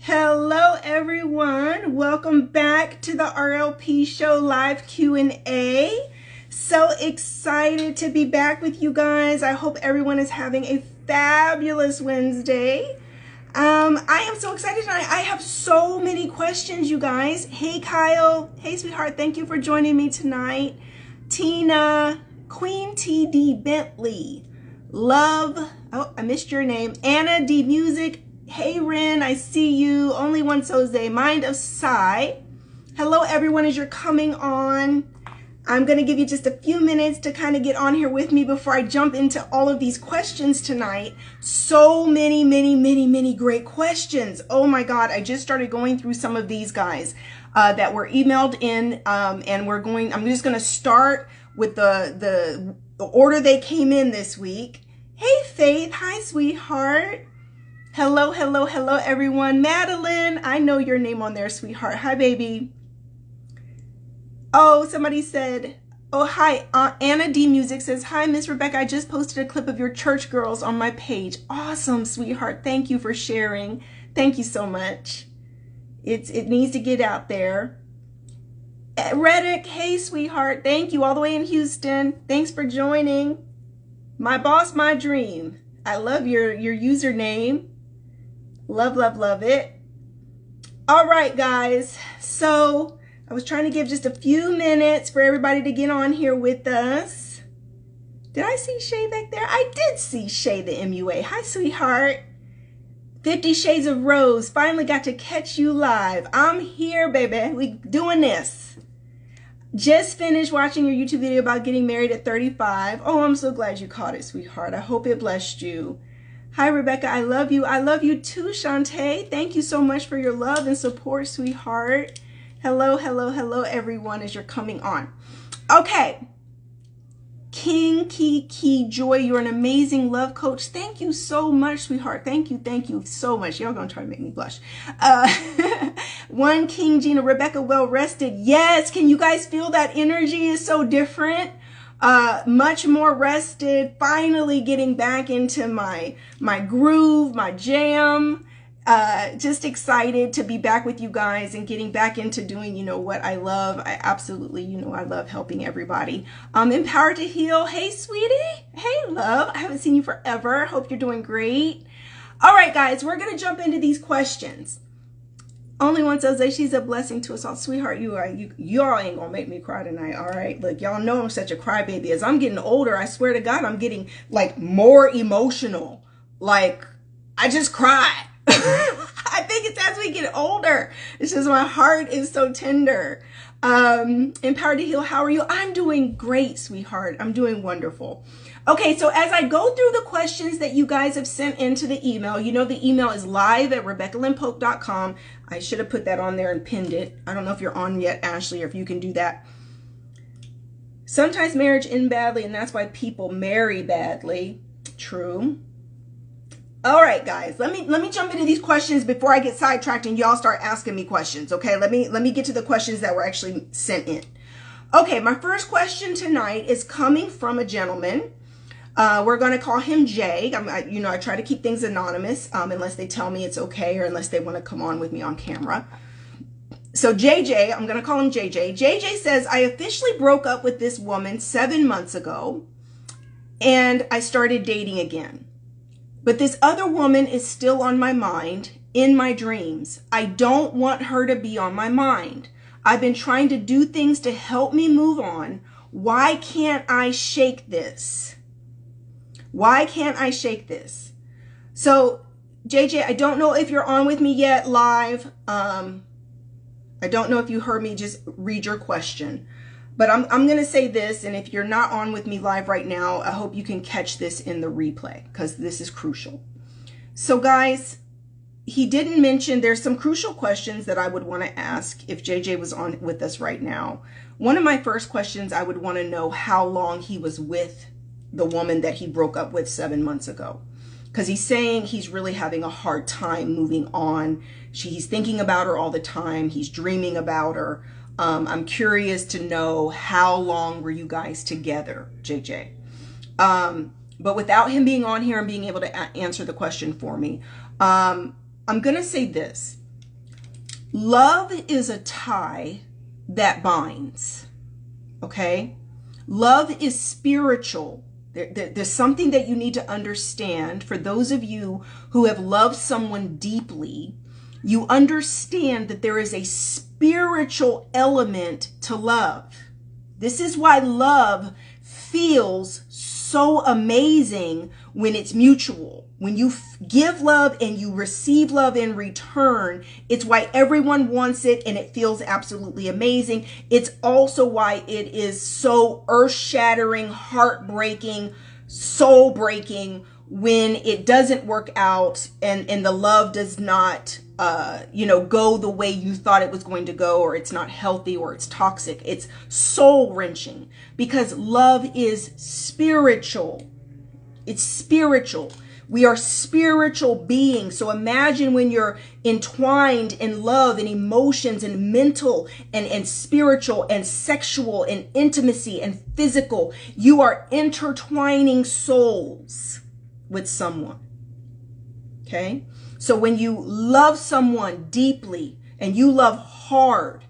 Hello everyone, welcome back to the RLP show live Q&A. So excited to be back with you guys. I hope everyone is having a fabulous Wednesday. I am so excited tonight. I have so many questions, you guys. Hey Kyle, hey sweetheart, thank you for joining me tonight. Tina, Queen TD Bentley, Love, oh I missed your name, Anna D Music. Hey Ren, I see you. Only One Soze, Mind of Sai. Hello everyone as you're coming on. I'm going to give you just a few minutes to kind of get on here with me before I jump into all of these questions tonight. So many great questions. Oh my God, I just started going through some of these guys that were emailed in, and I'm just going to start with the order they came in this week. Hey Faith, hi sweetheart. Hello everyone. Madeline, I know your name on there, sweetheart. Hi, baby. Oh, somebody said, oh, hi. Anna D Music says, hi, Miss Rebecca. I just posted a clip of your church girls on my page. Awesome, sweetheart. Thank you for sharing. Thank you so much. It needs to get out there. Reddick, hey, sweetheart. Thank you all the way in Houston. Thanks for joining. My boss, my dream. I love your username. Love it. All right, guys. So I was trying to give just a few minutes for everybody to get on here with us. Did I see Shay back there? I did see Shay, the MUA. Hi, sweetheart. 50 Shades of Rose. Finally got to catch you live. I'm here, baby. We doing this. Just finished watching your YouTube video about getting married at 35. Oh, I'm so glad you caught it, sweetheart. I hope it blessed you. Hi, Rebecca. I love you. I love you too, Shantae. Thank you so much for your love and support, sweetheart. Hello, everyone, as you're coming on. Okay. King Key Joy, you're an amazing love coach. Thank you so much, sweetheart. Thank you so much. Y'all gonna try to make me blush. One King Gina, Rebecca, well rested. Yes, can you guys feel that energy is so different? Much more rested, finally getting back into my groove, my jam. Just excited to be back with you guys and getting back into doing, what I love. I absolutely, I love helping everybody. Empowered to Heal. Hey, sweetie. Hey, love. I haven't seen you forever. Hope you're doing great. All right, guys, we're going to jump into these questions. Only One says she's a blessing to us all. Sweetheart, y'all ain't gonna make me cry tonight, all right? Look, y'all know I'm such a crybaby. As I'm getting older, I swear to God, I'm getting like more emotional. Like, I just cry. I think it's as we get older. It's just my heart is so tender. Empowered to Heal, how are you? I'm doing great, sweetheart. I'm doing wonderful. Okay, so as I go through the questions that you guys have sent into the email, the email is live@RebeccaLynPope.com. I should have put that on there and pinned it. I don't know if you're on yet, Ashley, or if you can do that. Sometimes marriage ends badly, and that's why people marry badly. True. All right, guys, let me jump into these questions before I get sidetracked and y'all start asking me questions. Okay, let me get to the questions that were actually sent in. Okay, my first question tonight is coming from a gentleman. We're going to call him Jay. I try to keep things anonymous unless they tell me it's okay or unless they want to come on with me on camera. So JJ, I'm going to call him JJ. JJ says, I officially broke up with this woman 7 months ago and I started dating again. But this other woman is still on my mind, in my dreams. I don't want her to be on my mind. I've been trying to do things to help me move on. Why can't I shake this? Why can't I shake this? So, JJ, I don't know if you're on with me yet live. I don't know if you heard me just read your question. But I'm going to say this, and if you're not on with me live right now, I hope you can catch this in the replay because this is crucial. So, guys, he didn't mention there's some crucial questions that I would want to ask if JJ was on with us right now. One of my first questions, I would want to know how long he was with the woman that he broke up with 7 months ago. Because he's saying he's really having a hard time moving on. He's thinking about her all the time. He's dreaming about her. I'm curious to know how long were you guys together, JJ? But without him being on here and being able to answer the question for me, I'm going to say this. Love is a tie that binds, okay? Love is spiritual. There's something that you need to understand. For those of you who have loved someone deeply, you understand that there is a spiritual element to love. This is why love feels so amazing when it's mutual. When you give love and you receive love in return, it's why everyone wants it and it feels absolutely amazing. It's also why it is so earth-shattering, heartbreaking, soul-breaking when it doesn't work out and the love does not go the way you thought it was going to go, or it's not healthy, or it's toxic. It's soul wrenching because love is spiritual. It's spiritual. We are spiritual beings. So imagine when you're entwined in love and emotions and mental and spiritual and sexual and intimacy and physical, you are intertwining souls with someone. Okay? So when you love someone deeply and you love hard,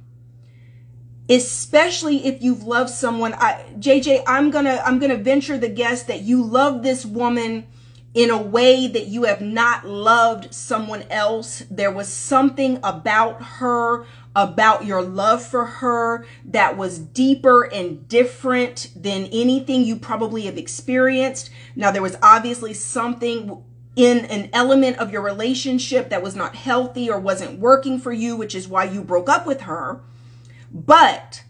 especially if you've loved someone, JJ, I'm gonna venture the guess that you love this woman in a way that you have not loved someone else. There was something about her, about your love for her, that was deeper and different than anything you probably have experienced. Now, there was obviously something in an element of your relationship that was not healthy or wasn't working for you, which is why you broke up with her. But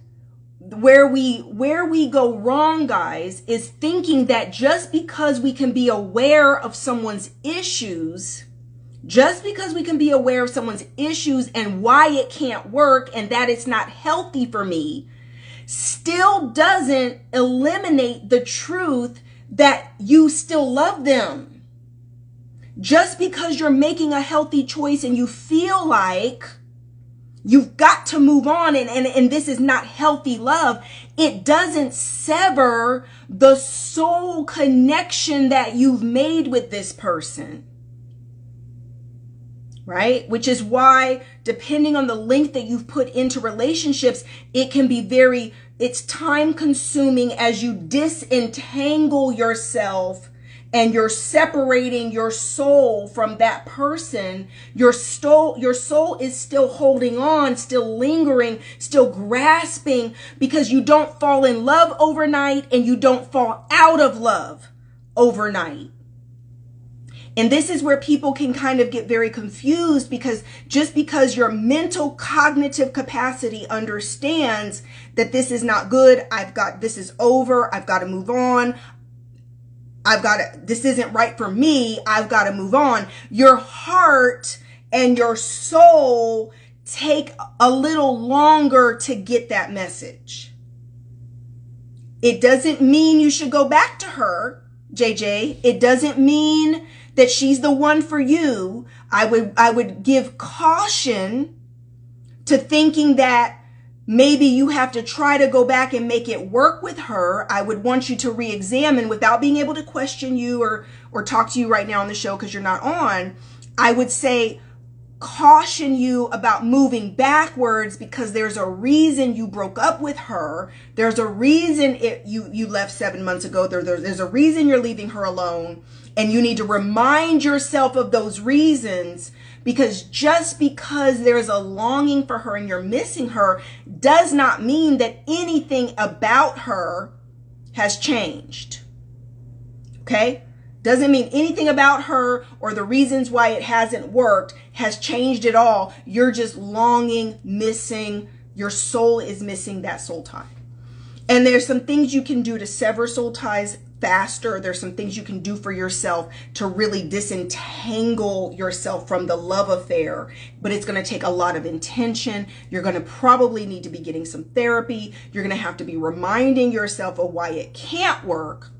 where we go wrong, guys, is thinking that just because we can be aware of someone's issues, and why it can't work and that it's not healthy for me, still doesn't eliminate the truth that you still love them. Just because you're making a healthy choice and you feel like you've got to move on and this is not healthy love, it doesn't sever the soul connection that you've made with this person. Right? Which is why, depending on the length that you've put into relationships, it can be it's time consuming as you disentangle yourself and you're separating your soul from that person. Your soul is still holding on, still lingering, still grasping, because you don't fall in love overnight and you don't fall out of love overnight. And this is where people can kind of get very confused, because just because your mental cognitive capacity understands that this is not good, this is over, I've got to move on, this isn't right for me, I've got to move on. Your heart and your soul take a little longer to get that message. It doesn't mean you should go back to her, JJ. It doesn't mean that she's the one for you. I would give caution to thinking that maybe you have to try to go back and make it work with her. I would want you to re-examine, without being able to question you or talk to you right now on the show because you're not on. I would say caution you about moving backwards, because there's a reason you broke up with her. There's a reason you left 7 months ago. There's a reason you're leaving her alone. And you need to remind yourself of those reasons, because just because there's a longing for her and you're missing her does not mean that anything about her has changed. Okay? Doesn't mean anything about her or the reasons why it hasn't worked has changed at all. You're just longing, missing. Your soul is missing that soul tie. And there's some things you can do to sever soul ties faster. There's some things you can do for yourself to really disentangle yourself from the love affair, but it's going to take a lot of intention. You're going to probably need to be getting some therapy. You're going to have to be reminding yourself of why it can't work.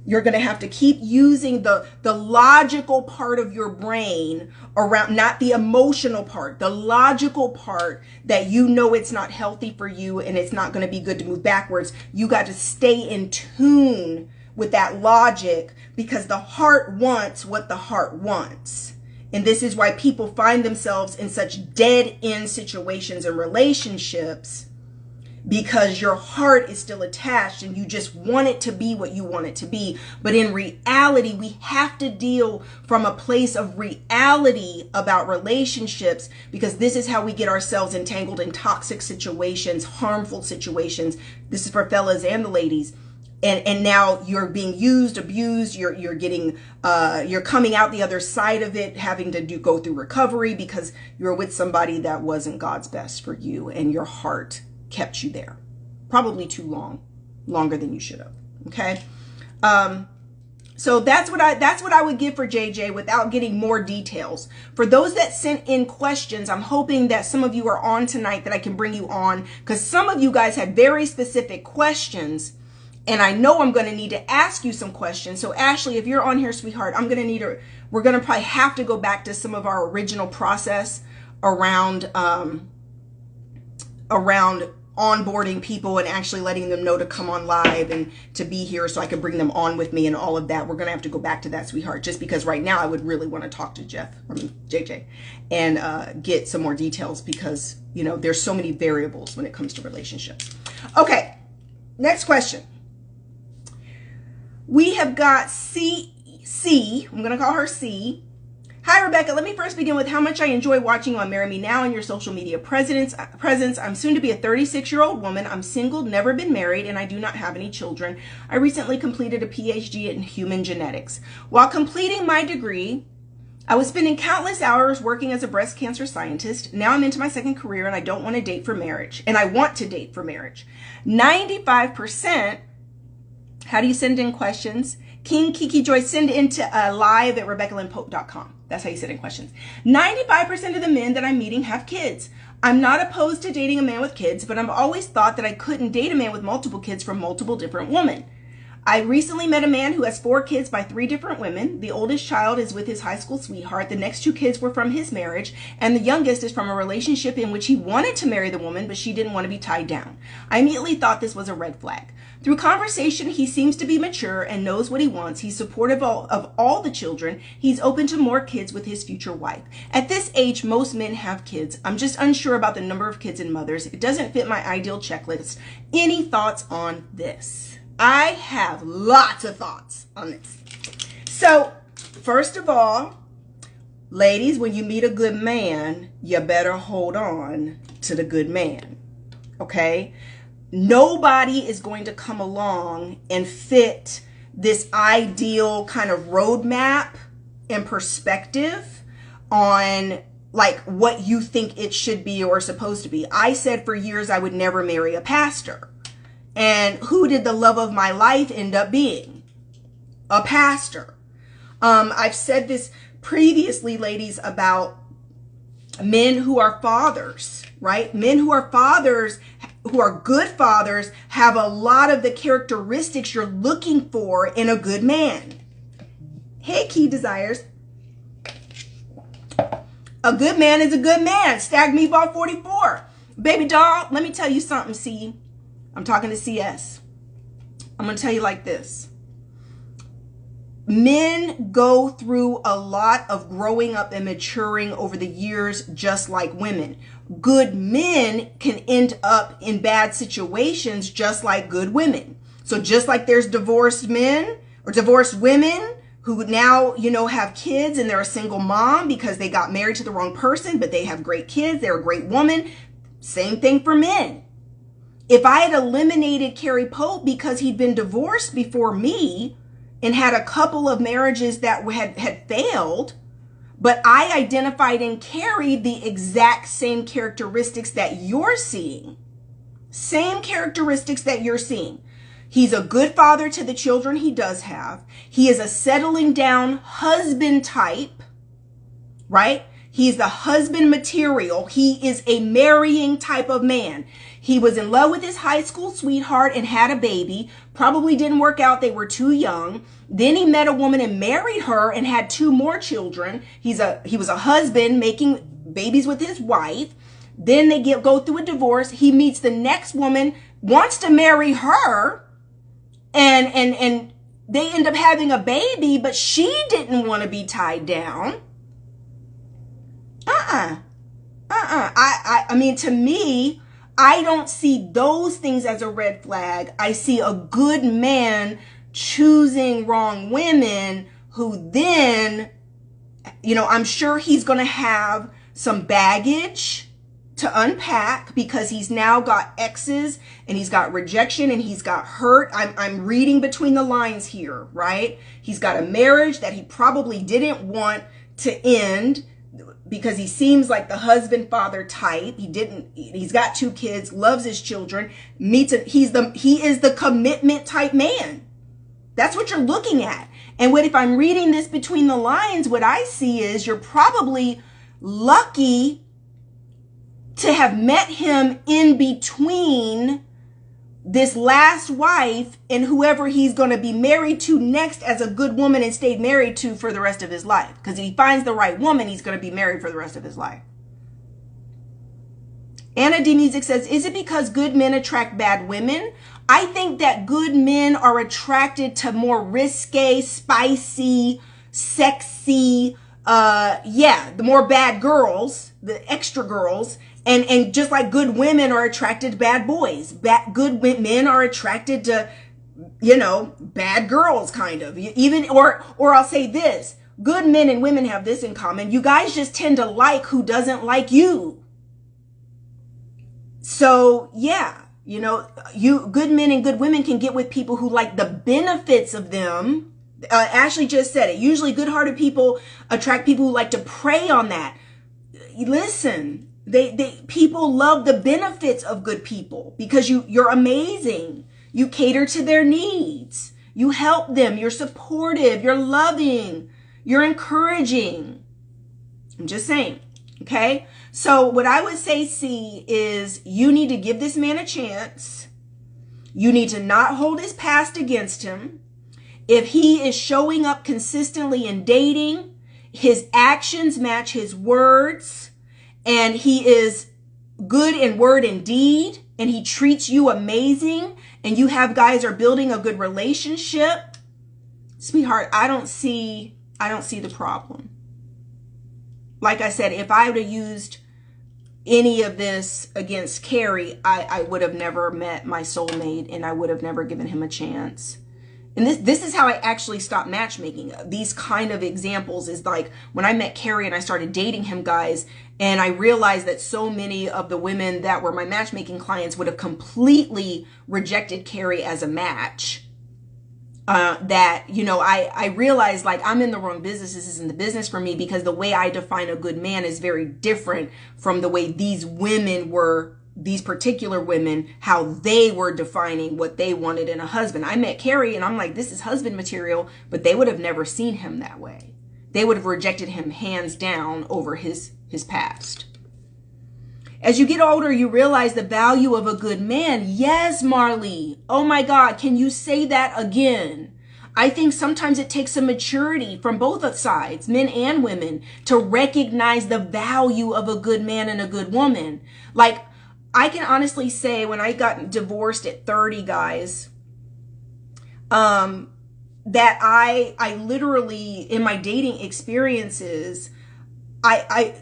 You're going to have to keep using the logical part of your brain around, not the emotional part, the logical part that you know it's not healthy for you and it's not going to be good to move backwards. You got to stay in tune with that logic, because the heart wants what the heart wants. And this is why people find themselves in such dead-end situations and relationships, because your heart is still attached and you just want it to be what you want it to be. But in reality, we have to deal from a place of reality about relationships, because this is how we get ourselves entangled in toxic situations, harmful situations. This is for fellas and the ladies. And now you're being used, abused, you're getting, you're coming out the other side of it, having to go through recovery because you're with somebody that wasn't God's best for you, and your heart kept you there probably too long, longer than you should have. Okay. So that's what I would give for JJ without getting more details. For those that sent in questions, I'm hoping that some of you are on tonight, that I can bring you on, because some of you guys had very specific questions, and I know I'm going to need to ask you some questions. So Ashley, if you're on here, sweetheart, we're going to probably have to go back to some of our original process around onboarding people and actually letting them know to come on live and to be here so I can bring them on with me and all of that. We're going to have to go back to that, sweetheart, just because right now I would really want to talk to JJ and get some more details, because, you know, there's so many variables when it comes to relationships. Okay, next question. We have got C. I'm going to call her C. Hi, Rebecca. Let me first begin with how much I enjoy watching you on Marry Me Now and your social media presence. I'm soon to be a 36-year-old woman. I'm single, never been married, and I do not have any children. I recently completed a PhD in human genetics. While completing my degree, I was spending countless hours working as a breast cancer scientist. Now I'm into my second career, and I don't want to date for marriage. And I want to date for marriage. 95%, how do you send in questions? King Kiki Joy, send into live at RebeccaLynnPope.com. That's how you send in questions. 95% of the men that I'm meeting have kids. I'm not opposed to dating a man with kids, but I've always thought that I couldn't date a man with multiple kids from multiple different women. I recently met a man who has 4 kids by 3 different women. The oldest child is with his high school sweetheart. The next 2 kids were from his marriage, and the youngest is from a relationship in which he wanted to marry the woman, but she didn't want to be tied down. I immediately thought this was a red flag. Through conversation, he seems to be mature and knows what he wants. He's supportive of all the children. He's open to more kids with his future wife. At this age, most men have kids. I'm just unsure about the number of kids and mothers. It doesn't fit my ideal checklist. Any thoughts on this? I have lots of thoughts on this. So, first of all, ladies, when you meet a good man, you better hold on to the good man. Okay? Nobody is going to come along and fit this ideal kind of roadmap and perspective on like what you think it should be or supposed to be. I said for years I would never marry a pastor. And who did the love of my life end up being? A pastor. I've said this previously, ladies, about men who are fathers, right? Men who are fathers, who are good fathers, have a lot of the characteristics you're looking for in a good man. Hey, Key Desires. A good man is a good man. Stag Meatball 44. Baby doll, let me tell you something, C. I'm talking to CS. I'm going to tell you like this. Men go through a lot of growing up and maturing over the years, just like women. Good men can end up in bad situations just like good women. So just like there's divorced men or divorced women who now, you know, have kids and they're a single mom because they got married to the wrong person, but they have great kids. They're a great woman. Same thing for men. If I had eliminated Carrie Pope because he'd been divorced before me and had a couple of marriages that had failed, but I identified in Carrie the exact same characteristics that you're seeing. Same characteristics that you're seeing. He's a good father to the children he does have. He is a settling down husband type, right? He's the husband material. He is a marrying type of man. He was in love with his high school sweetheart and had a baby. Probably didn't work out. They were too young. Then he met a woman and married her and had 2 more children. He was a husband making babies with his wife. Then they go through a divorce. He meets the next woman, wants to marry her, and they end up having a baby, but she didn't want to be tied down. I mean, to me, I don't see those things as a red flag. I see a good man choosing wrong women who then, I'm sure he's going to have some baggage to unpack because he's now got exes and he's got rejection and he's got hurt. I'm reading between the lines here, right? He's got a marriage that he probably didn't want to end because he seems like the husband father type. He's got 2 kids, loves his children, he is the commitment type man. That's what you're looking at. And if I'm reading this between the lines, what I see is you're probably lucky to have met him in between this last wife and whoever he's going to be married to next as a good woman and stayed married to for the rest of his life. Because if he finds the right woman, he's going to be married for the rest of his life. Anna D. Music says, is it because good men attract bad women? I think that good men are attracted to more risque, spicy, sexy, the more bad girls, the extra girls. And just like good women are attracted to bad boys, good men are attracted to, bad girls kind of. Or I'll say this, good men and women have this in common. You guys just tend to like who doesn't like you. So yeah, good men and good women can get with people who like the benefits of them. Ashley just said it. Usually good-hearted people attract people who like to prey on that. Listen, people love the benefits of good people because you're amazing. You cater to their needs. You help them. You're supportive. You're loving. You're encouraging. I'm just saying. Okay. So what I would say, C, is you need to give this man a chance. You need to not hold his past against him. If he is showing up consistently in dating, his actions match his words, and he is good in word and deed, and he treats you amazing, and you have guys are building a good relationship, sweetheart, I don't see the problem. Like I said, if I would have used any of this against Carrie, I would have never met my soulmate, and I would have never given him a chance. And this is how I actually stopped matchmaking. These kind of examples is like when I met Carrie and I started dating him, guys, and I realized that so many of the women that were my matchmaking clients would have completely rejected Carrie as a match. I realized like I'm in the wrong business. This isn't the business for me because the way I define a good man is very different from the way these particular women, how they were defining what they wanted in a husband. I met Carrie and I'm like, this is husband material, but they would have never seen him that way. They would have rejected him hands down over his past. As you get older, you realize the value of a good man. Yes, Marley. Oh my God, can you say that again? I think sometimes it takes some maturity from both sides, men and women, to recognize the value of a good man and a good woman. Like, I can honestly say when I got divorced at 30, guys, that I literally, in my dating experiences,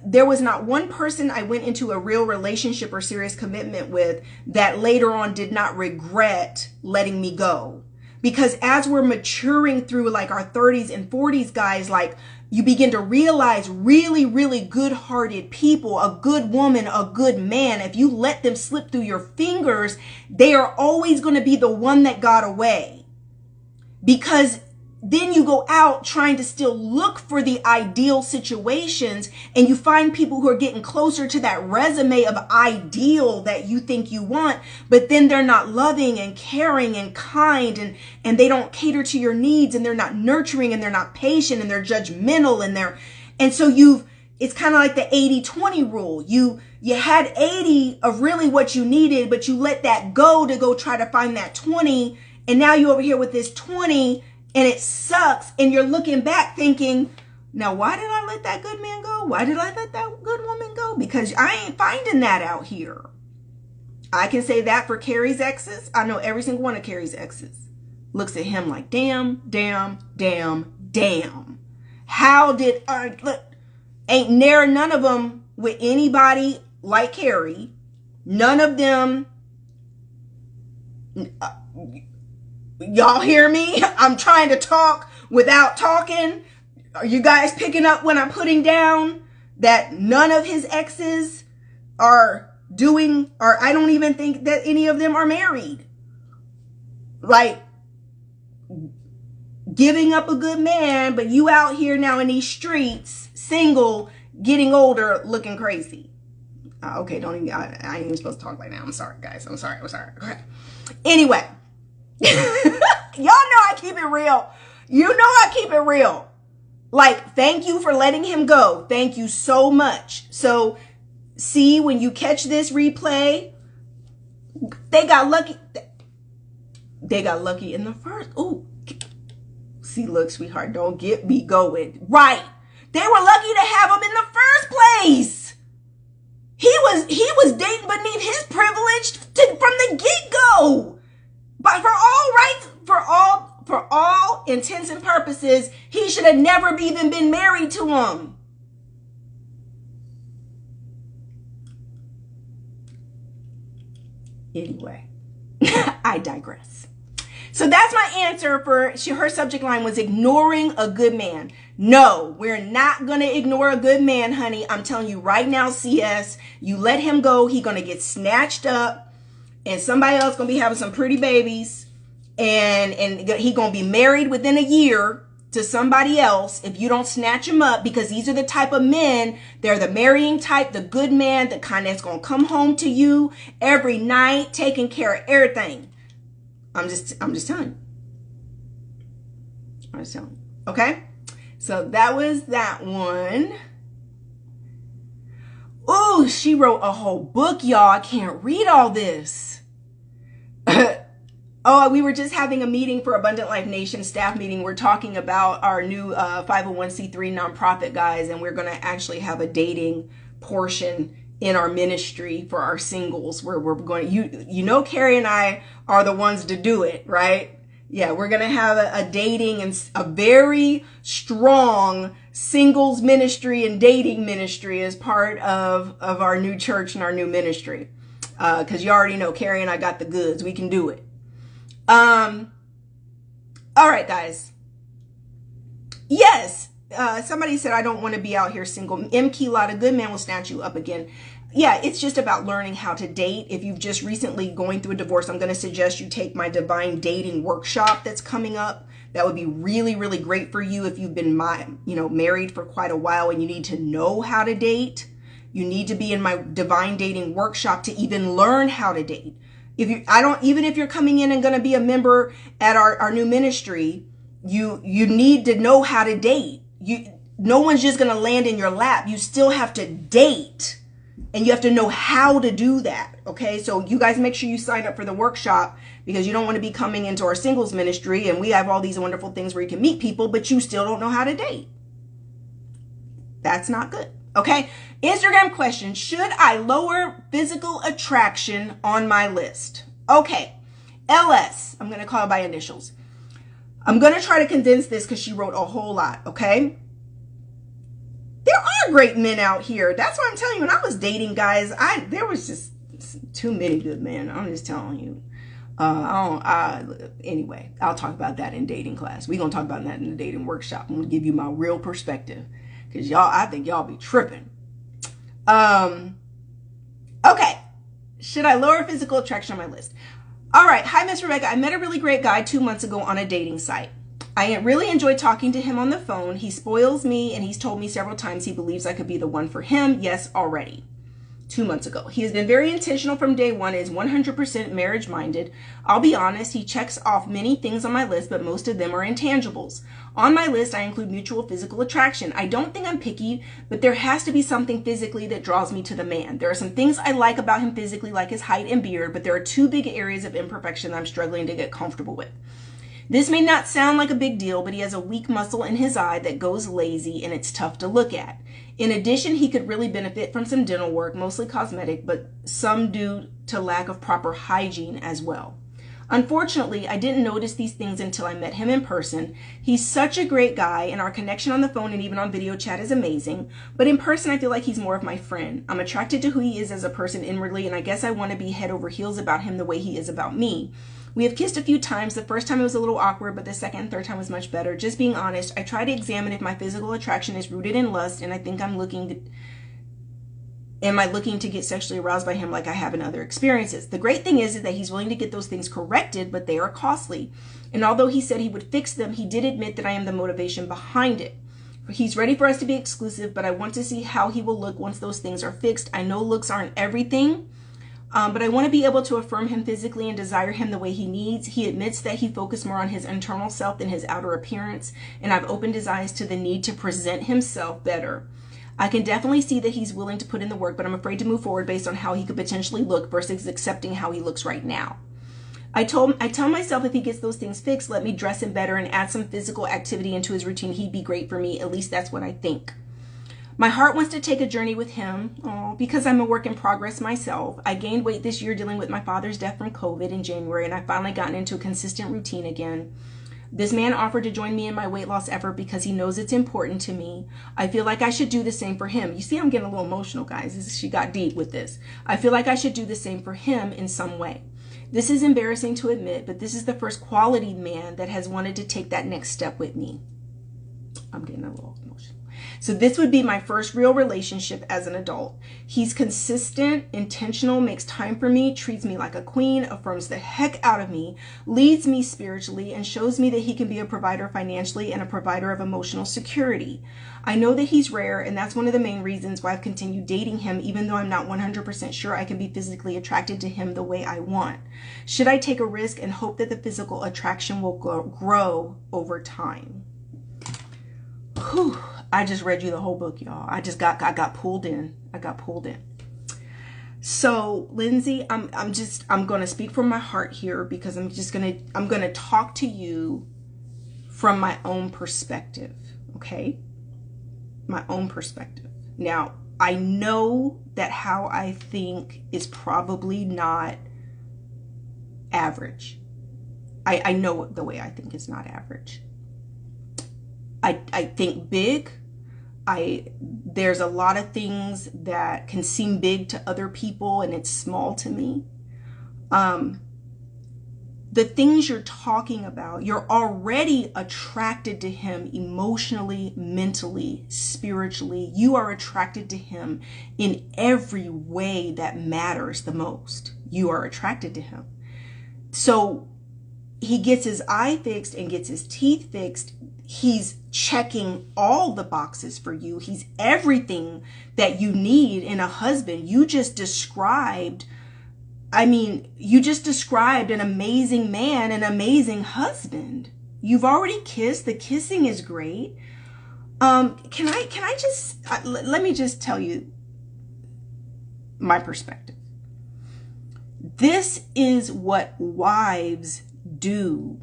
there was not one person I went into a real relationship or serious commitment with that later on did not regret letting me go. Because as we're maturing through like our 30s and 40s, guys, like you begin to realize really, really good-hearted people, a good woman, a good man, if you let them slip through your fingers, they are always going to be the one that got away. Because then you go out trying to still look for the ideal situations and you find people who are getting closer to that resume of ideal that you think you want, but then they're not loving and caring and kind and they don't cater to your needs and they're not nurturing and they're not patient and they're judgmental and so it's kind of like the 80-20 rule. You had 80 of really what you needed, but you let that go to go try to find that 20. And now you're over here with this 20 and it sucks. And you're looking back thinking, now, why did I let that good man go? Why did I let that good woman go? Because I ain't finding that out here. I can say that for Carrie's exes. I know every single one of Carrie's exes looks at him like, damn, damn, damn, damn. How did I look? Ain't near none of them with anybody like Carrie. None of them, y'all hear me? I'm trying to talk without talking. Are you guys picking up when I'm putting down that none of his exes are doing, or I don't even think that any of them are married? Like, giving up a good man, but you out here now in these streets, single, getting older, looking crazy. Okay, don't even, I ain't even supposed to talk like that. I'm sorry, guys. I'm sorry. Okay. Anyway, y'all know I keep it real. You know I keep it real. Like, thank you for letting him go. Thank you so much. So, see, when you catch this replay, they got lucky. They got lucky in the first. Ooh. See, look, sweetheart, don't get me going. Right. They were lucky to have him in the first place. He was dating beneath his privilege from the get-go. But for all intents and purposes, he should have never even been married to him. Anyway, I digress. So that's my answer for her subject line was ignoring a good man. No, we're not going to ignore a good man, honey. I'm telling you right now, CS, you let him go. He's going to get snatched up and somebody else going to be having some pretty babies and he going to be married within a year to somebody else if you don't snatch him up, because these are the type of men, they're the marrying type, the good man, the kind that's going to come home to you every night, taking care of everything. I'm just telling you. I'm just telling you. Okay? So that was that one. Oh, she wrote a whole book, y'all. I can't read all this. Oh, we were just having a meeting for Abundant Life Nation staff meeting. We're talking about our new 501c3 nonprofit, guys, and we're going to actually have a dating portion in our ministry for our singles, where we're going, you know, Carrie and I are the ones to do it, right? Yeah, we're going to have a dating and a very strong singles ministry and dating ministry as part of our new church and our new ministry. Cause you already know Carrie and I got the goods. We can do it. All right, guys. Yes. Somebody said, I don't want to be out here single. M. Keylott, a good man will snatch you up again. Yeah, it's just about learning how to date. If you've just recently going through a divorce, I'm going to suggest you take my Divine Dating workshop that's coming up. That would be really, really great for you if you've been married for quite a while and you need to know how to date. You need to be in my Divine Dating workshop to even learn how to date. Even if you're coming in and going to be a member at our new ministry, you need to know how to date. No one's just going to land in your lap. You still have to date. And you have to know how to do that, okay? So you guys make sure you sign up for the workshop, because you don't want to be coming into our singles ministry and we have all these wonderful things where you can meet people, but you still don't know how to date. That's not good, okay? Instagram question, should I lower physical attraction on my list? Okay, LS, I'm going to call it by initials. I'm going to try to condense this because she wrote a whole lot, okay? There are great men out here. That's what I'm telling you. When I was dating, guys, there was just too many good men. I'm just telling you. Anyway, I'll talk about that in dating class. We're going to talk about that in the dating workshop. I'm going to give you my real perspective, because I think y'all be tripping. Okay. Should I lower physical attraction on my list? All right. Hi, Miss Rebecca. I met a really great guy 2 months ago on a dating site. I really enjoyed talking to him on the phone. He spoils me, and he's told me several times he believes I could be the one for him. Yes, already. 2 months ago. He has been very intentional from day one, is 100% marriage minded. I'll be honest, he checks off many things on my list, but most of them are intangibles. On my list, I include mutual physical attraction. I don't think I'm picky, but there has to be something physically that draws me to the man. There are some things I like about him physically, like his height and beard, but there are two big areas of imperfection that I'm struggling to get comfortable with. This may not sound like a big deal, but he has a weak muscle in his eye that goes lazy, and it's tough to look at. In addition, he could really benefit from some dental work, mostly cosmetic, but some due to lack of proper hygiene as well. Unfortunately, I didn't notice these things until I met him in person. He's such a great guy, and our connection on the phone and even on video chat is amazing. But in person, I feel like he's more of my friend. I'm attracted to who he is as a person inwardly, and I guess I want to be head over heels about him the way he is about me. We have kissed a few times. The first time it was a little awkward, but the second and third time was much better. Just being honest, I try to examine if my physical attraction is rooted in lust, and I think am I looking to get sexually aroused by him like I have in other experiences? The great thing is that he's willing to get those things corrected, but they are costly. And although he said he would fix them, he did admit that I am the motivation behind it. He's ready for us to be exclusive, but I want to see how he will look once those things are fixed. I know looks aren't everything, but I want to be able to affirm him physically and desire him the way he needs. He admits that he focused more on his internal self than his outer appearance, and I've opened his eyes to the need to present himself better. I can definitely see that he's willing to put in the work, but I'm afraid to move forward based on how he could potentially look versus accepting how he looks right now. I tell myself if he gets those things fixed, let me dress him better and add some physical activity into his routine, he'd be great for me. At least that's what I think. My heart wants to take a journey with him because I'm a work in progress myself. I gained weight this year dealing with my father's death from COVID in January, and I've finally gotten into a consistent routine again. This man offered to join me in my weight loss effort because he knows it's important to me. I feel like I should do the same for him. You see, I'm getting a little emotional, guys. She got deep with this. I feel like I should do the same for him in some way. This is embarrassing to admit, but this is the first quality man that has wanted to take that next step with me. I'm getting a little emotional. So this would be my first real relationship as an adult. He's consistent, intentional, makes time for me, treats me like a queen, affirms the heck out of me, leads me spiritually, and shows me that he can be a provider financially and a provider of emotional security. I know that he's rare, and that's one of the main reasons why I've continued dating him, even though I'm not 100% sure I can be physically attracted to him the way I want. Should I take a risk and hope that the physical attraction will grow over time? Whew. I just read you the whole book, y'all. I got pulled in. I got pulled in. So, Lindsay, I'm going to speak from my heart here because I'm going to talk to you from my own perspective, okay? My own perspective. Now, I know that how I think is probably not average. I know the way I think is not average. I think big. There's a lot of things that can seem big to other people and it's small to me. The things you're talking about, you're already attracted to him emotionally, mentally, spiritually. You are attracted to him in every way that matters the most. You are attracted to him. So he gets his eye fixed and gets his teeth fixed. He's checking all the boxes for you. He's everything that you need in a husband. You just described an amazing man, an amazing husband. You've already kissed. The kissing is great. Let me just tell you my perspective. This is what wives do.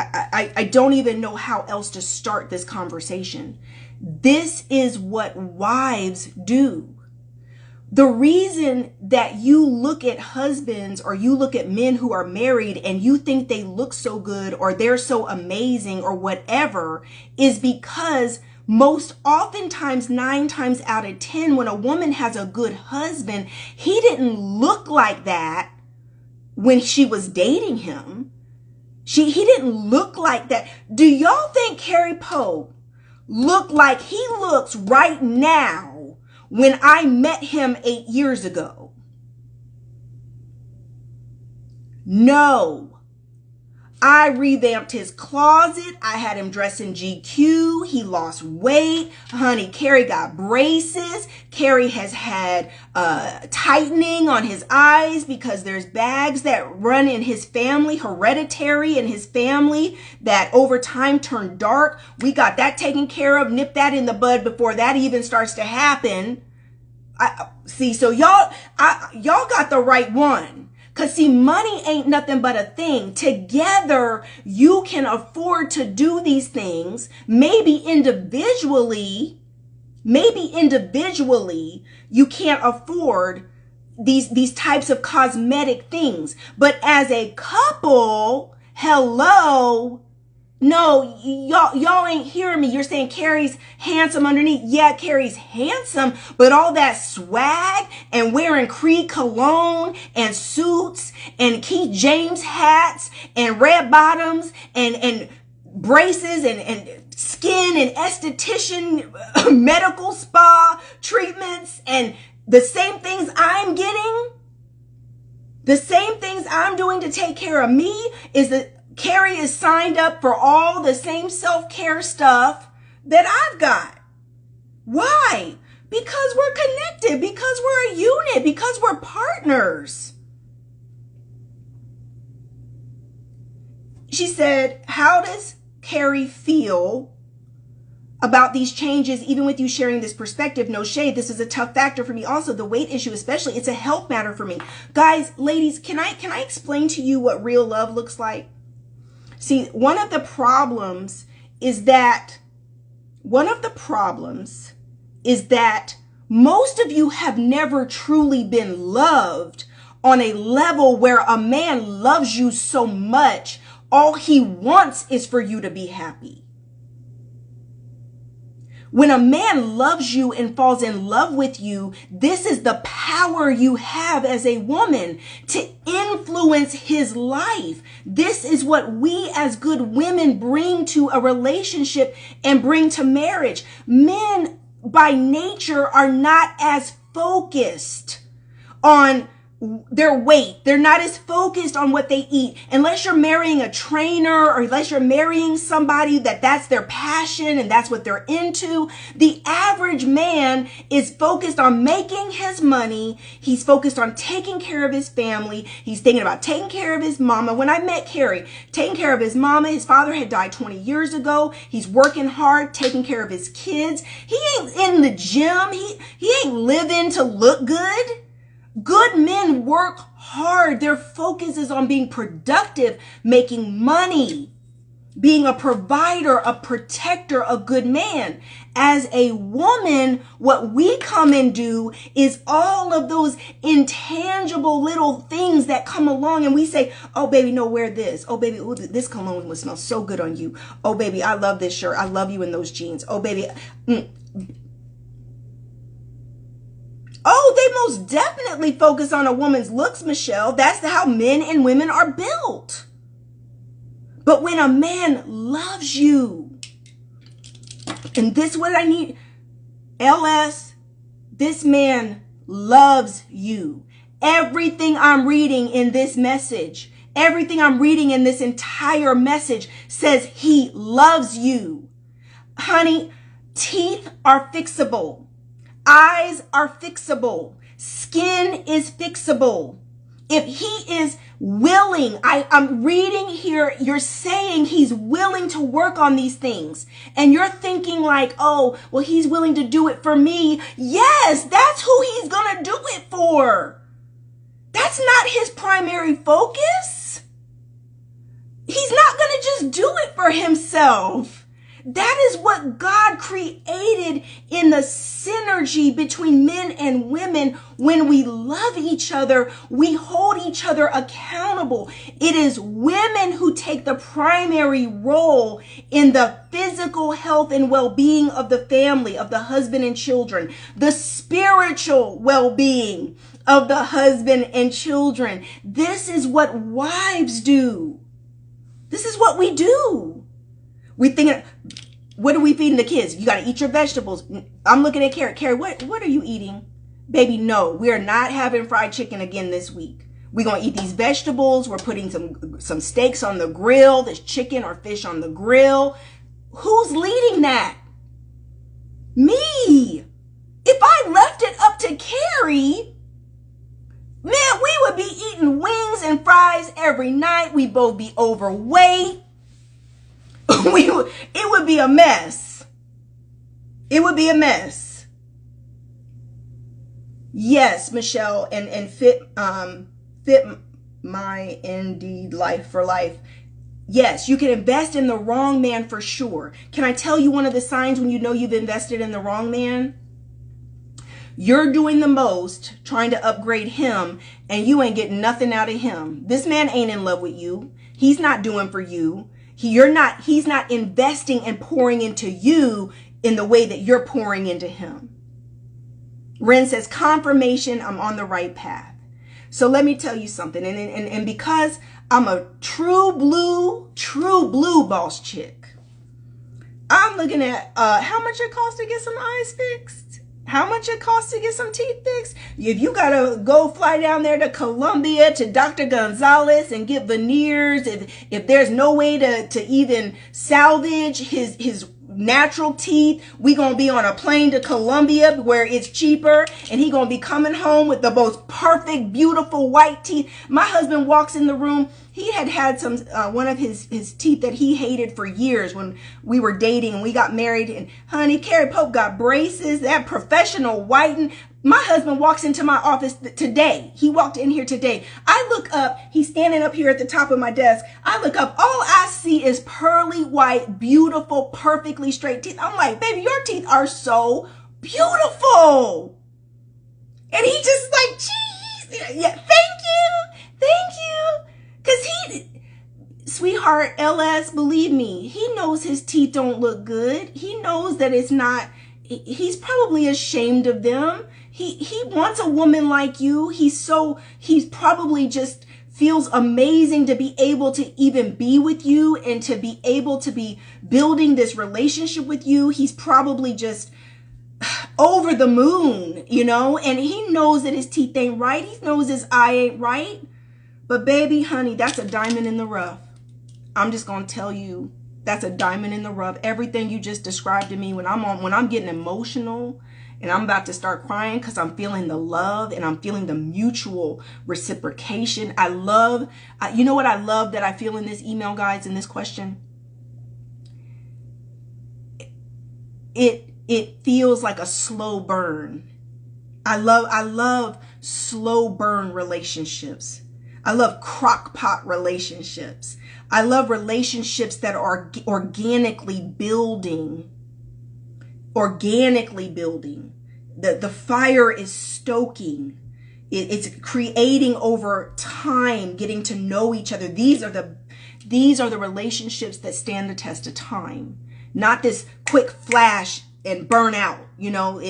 I don't even know how else to start this conversation. This is what wives do. The reason that you look at husbands or you look at men who are married and you think they look so good or they're so amazing or whatever is because most oftentimes 9 times out of 10, when a woman has a good husband, he didn't look like that when she was dating him. He didn't look like that. Do y'all think Carrie Pope looked like he looks right now when I met him 8 years ago? No. I revamped his closet. I had him dress in GQ. He lost weight. Honey, Carrie got braces. Carrie has had tightening on his eyes because there's bags that run in his family, hereditary in his family, that over time turn dark. We got that taken care of. Nip that in the bud before that even starts to happen. So y'all got the right one. Because see, money ain't nothing but a thing. Together, you can afford to do these things. Maybe individually, you can't afford these types of cosmetic things. But as a couple, hello, no, y'all ain't hearing me. You're saying Carrie's handsome underneath. Yeah, Carrie's handsome, but all that swag and wearing Creed cologne and suits and Keith James hats and red bottoms and braces and skin and esthetician medical spa treatments and the same things I'm getting, the same things I'm doing to take care of me, is that Carrie is signed up for all the same self-care stuff that I've got. Why? Because we're connected, because we're a unit, because we're partners. She said, how does Carrie feel about these changes, even with you sharing this perspective? No shade. This is a tough factor for me. Also, the weight issue, especially, it's a health matter for me. Guys, ladies, can I explain to you what real love looks like? See, one of the problems is that most of you have never truly been loved on a level where a man loves you so much, all he wants is for you to be happy. When a man loves you and falls in love with you, this is the power you have as a woman to influence his life. This is what we as good women bring to a relationship and bring to marriage. Men by nature are not as focused on their weight. They're not as focused on what they eat. Unless you're marrying a trainer or unless you're marrying somebody that's their passion and that's what they're into. The average man is focused on making his money. He's focused on taking care of his family. He's thinking about taking care of his mama. When I met Carrie, taking care of his mama, his father had died 20 years ago. He's working hard, taking care of his kids. He ain't in the gym. He ain't living to look good. Good men work hard. Their focus is on being productive, making money, being a provider, a protector, a good man. As a woman, what we come and do is all of those intangible little things that come along and we say, oh, baby, no, wear this. Oh, baby, ooh, this cologne would smell so good on you. Oh, baby, I love this shirt. I love you in those jeans. Oh, baby. Oh, they most definitely focus on a woman's looks, Michelle. That's how men and women are built. But when a man loves you, and this is what I need, LS, this man loves you. Everything I'm reading in this message, everything I'm reading in this entire message says he loves you. Honey, teeth are fixable. Eyes are fixable. Skin is fixable. If he is willing, I'm reading here, you're saying he's willing to work on these things. And you're thinking like, oh, well, he's willing to do it for me. Yes, that's who he's going to do it for. That's not his primary focus. He's not going to just do it for himself. That is what God created in the synergy between men and women. When we love each other, we hold each other accountable. It is women who take the primary role in the physical health and well-being of the family, of the husband and children, the spiritual well-being of the husband and children. This is what wives do. This is what we do. We think, what are we feeding the kids? You got to eat your vegetables. I'm looking at Carrie. Carrie, what are you eating? Baby, no, we are not having fried chicken again this week. We're going to eat these vegetables. We're putting some steaks on the grill. There's chicken or fish on the grill. Who's leading that? Me. If I left it up to Carrie, man, we would be eating wings and fries every night. We'd both be overweight. It would be a mess. It would be a mess. Yes, Michelle, and fit my Indeed Life for Life. Yes, you can invest in the wrong man for sure. Can I tell you one of the signs when you know you've invested in the wrong man? You're doing the most trying to upgrade him, and you ain't getting nothing out of him. This man ain't in love with you. He's not doing for you. He's not investing and pouring into you in the way that you're pouring into him. Ren says, confirmation, I'm on the right path. So let me tell you something. And because I'm a true blue boss chick, I'm looking at how much it costs to get some eyes fixed. How much it costs to get some teeth fixed. If you got to go fly down there to Colombia to Dr. Gonzalez and get veneers, if there's no way to even salvage his natural teeth, we gonna be on a plane to Colombia where it's cheaper, and he gonna be coming home with the most perfect, beautiful white teeth. My husband walks in the room. He had some one of his teeth that he hated for years when we were dating and we got married. And honey, Carrie Pope got braces, that professional whiten. My husband walks into my office today. He walked in here today. I look up, he's standing up here at the top of my desk. I look up, all I see is pearly white, beautiful, perfectly straight teeth. I'm like, baby, your teeth are so beautiful. And he just like, geez, yeah, thank you. Cause sweetheart, LS, believe me, he knows his teeth don't look good. He knows that it's not, he's probably ashamed of them. He wants a woman like you. He's probably just feels amazing to be able to even be with you and to be able to be building this relationship with you. He's probably just over the moon, you know, and he knows that his teeth ain't right. He knows his eye ain't right. But baby, honey, that's a diamond in the rough. I'm just going to tell you, that's a diamond in the rough. Everything you just described to me, when I'm getting emotional and I'm about to start crying because I'm feeling the love and I'm feeling the mutual reciprocation. You know what I love that I feel in this email, guys, in this question? It feels like a slow burn. I love slow burn relationships. I love crock pot relationships. I love relationships that are organically building. The fire is stoking. It's creating over time, getting to know each other. These are the relationships that stand the test of time. Not this quick flash and burn out. You know,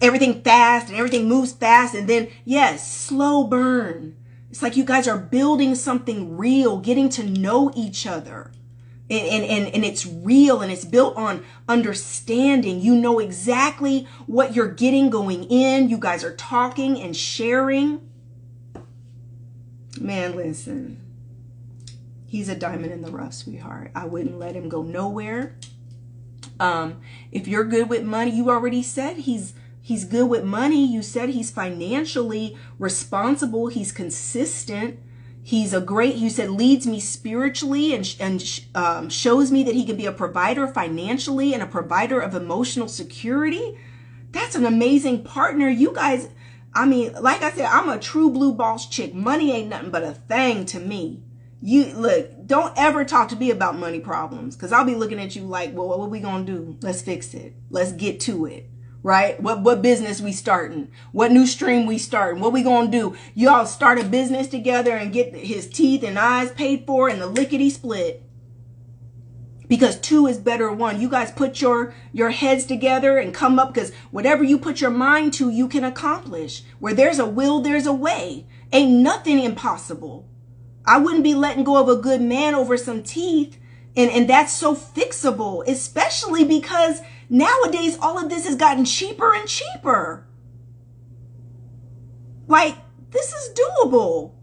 everything fast and everything moves fast. And then, yes, slow burn. It's like you guys are building something real, getting to know each other. And it's real and it's built on understanding. You know exactly what you're getting going in. You guys are talking and sharing. Man, listen. He's a diamond in the rough, sweetheart. I wouldn't let him go nowhere. If you're good with money, you already said he's good with money. You said he's financially responsible. He's consistent. He's you said leads me spiritually and shows me that he can be a provider financially and a provider of emotional security. That's an amazing partner. You guys, I mean, like I said, I'm a true blue boss chick. Money ain't nothing but a thing to me. You look, don't ever talk to me about money problems, because I'll be looking at you like, well, what are we going to do? Let's fix it. Let's get to it. Right? What business we starting? What new stream we starting? What we gonna do? Y'all start a business together and get his teeth and eyes paid for and the lickety split. Because two is better than one. You guys put your heads together and come up, because whatever you put your mind to, you can accomplish. Where there's a will, there's a way. Ain't nothing impossible. I wouldn't be letting go of a good man over some teeth. And that's so fixable, especially because nowadays all of this has gotten cheaper and cheaper. Like, this is doable.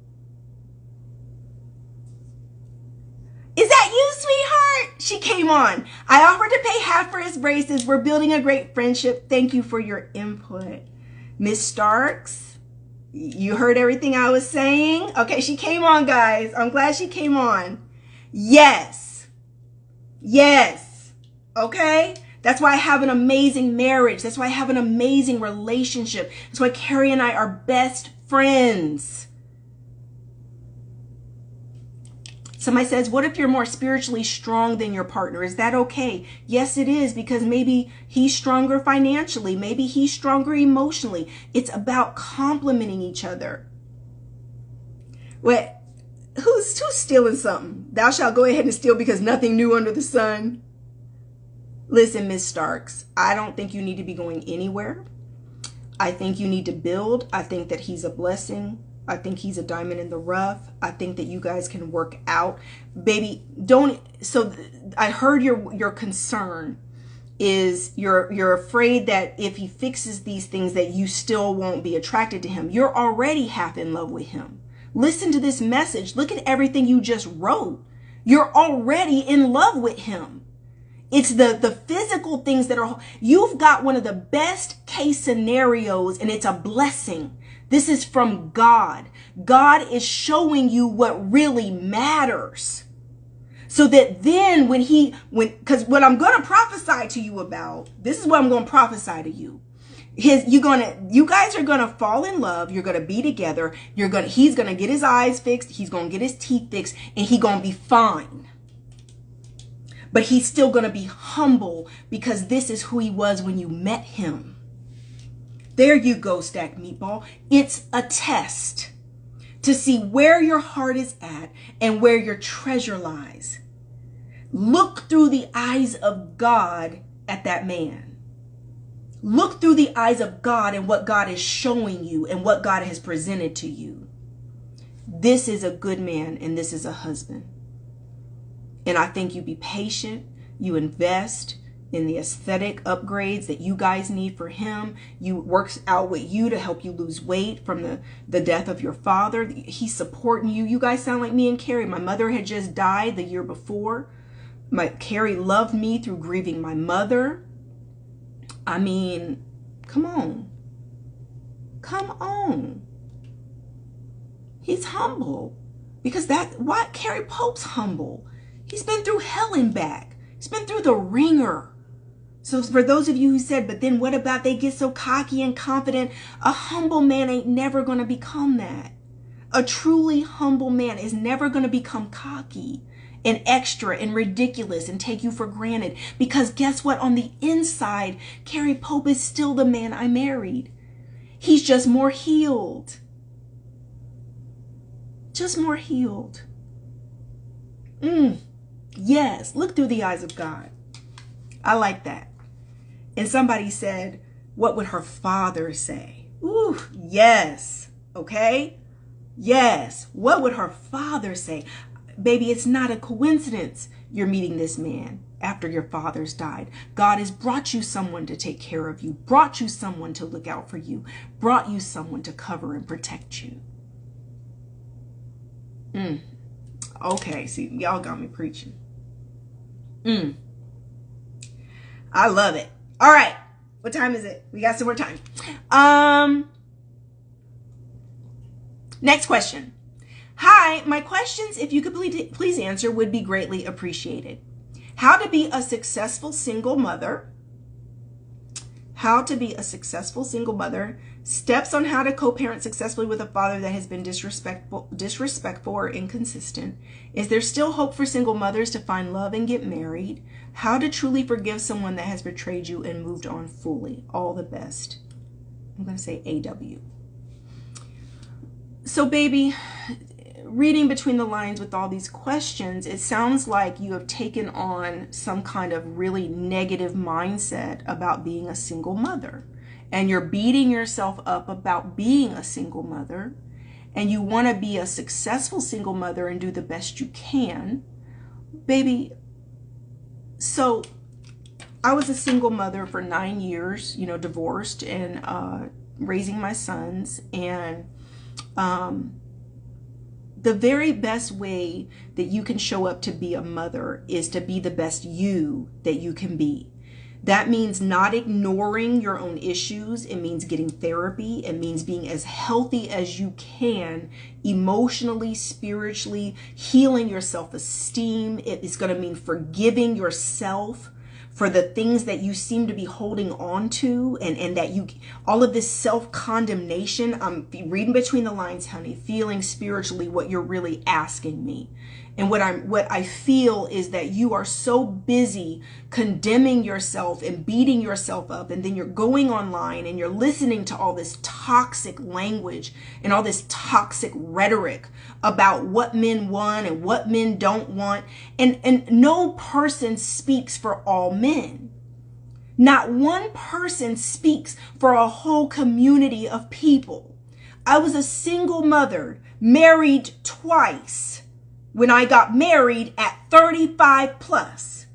Is that you, sweetheart? She came on. I offered to pay half for his braces. We're building a great friendship. Thank you for your input. Miss Starks, you heard everything I was saying? Okay, she came on, guys. I'm glad she came on. Yes. Yes. Okay? That's why I have an amazing marriage. That's why I have an amazing relationship. That's why Carrie and I are best friends. Somebody says, what if you're more spiritually strong than your partner? Is that okay? Yes, it is, because maybe he's stronger financially. Maybe he's stronger emotionally. It's about complementing each other. What? Who's stealing something? Thou shalt go ahead and steal because nothing new under the sun. Listen, Miss Starks, I don't think you need to be going anywhere. I think you need to build. I think that he's a blessing. I think he's a diamond in the rough. I think that you guys can work out. Baby, don't. So I heard your concern is you're afraid that if he fixes these things that you still won't be attracted to him. You're already half in love with him. Listen to this message. Look at everything you just wrote. You're already in love with him. It's the physical things that are, you've got one of the best case scenarios, and it's a blessing. This is from God. God is showing you what really matters. So that then because what I'm going to prophesy to you about, this is what I'm going to prophesy to you. You guys are going to fall in love. You're going to be together. He's going to get his eyes fixed. He's going to get his teeth fixed, and he's going to be fine. But he's still going to be humble because this is who he was when you met him. There you go, Stacked Meatball. It's a test to see where your heart is at and where your treasure lies. Look through the eyes of God at that man. Look through the eyes of God and what God is showing you and what God has presented to you. This is a good man and this is a husband. And I think you be patient, you invest in the aesthetic upgrades that you guys need for him. You works out with you to help you lose weight from the death of your father. He's supporting you. You guys sound like me and Carrie. My mother had just died the year before. Carrie loved me through grieving my mother. I mean, come on. Come on. He's humble. Because why Carrie Pope's humble? He's been through hell and back. He's been through the ringer. So for those of you who said, but then what about they get so cocky and confident? A humble man ain't never going to become that. A truly humble man is never going to become cocky and extra and ridiculous and take you for granted. Because guess what? On the inside, Carrie Pope is still the man I married. He's just more healed. Just more healed. Yes, look through the eyes of God. I like that. And somebody said, what would her father say? Ooh, yes. Okay? Yes. What would her father say? Baby, it's not a coincidence you're meeting this man after your father's died. God has brought you someone to take care of you, brought you someone to look out for you, brought you someone to cover and protect you. Okay, see, y'all got me preaching. I love it. All right. What time is it? We got some more time. Next question. Hi, my questions, if you could please answer, would be greatly appreciated. How to be a successful single mother. How to be a successful single mother. Steps on how to co-parent successfully with a father that has been disrespectful or inconsistent. Is there still hope for single mothers to find love and get married? How to truly forgive someone that has betrayed you and moved on fully. All the best. I'm going to say AW. So baby, reading between the lines with all these questions, it sounds like you have taken on some kind of really negative mindset about being a single mother. And you're beating yourself up about being a single mother. And you want to be a successful single mother and do the best you can. Baby, so I was a single mother for 9 years, divorced and raising my sons. And the very best way that you can show up to be a mother is to be the best you that you can be. That means not ignoring your own issues. It means getting therapy. It means being as healthy as you can, emotionally, spiritually, healing your self-esteem. It is going to mean forgiving yourself for the things that you seem to be holding on to, and that all of this self-condemnation. I'm reading between the lines, honey, feeling spiritually what you're really asking me. And what I feel is that you are so busy condemning yourself and beating yourself up, and then you're going online and you're listening to all this toxic language and all this toxic rhetoric about what men want and what men don't want. And no person speaks for all men. Not one person speaks for a whole community of people. I was a single mother, married twice. When I got married at 35 plus,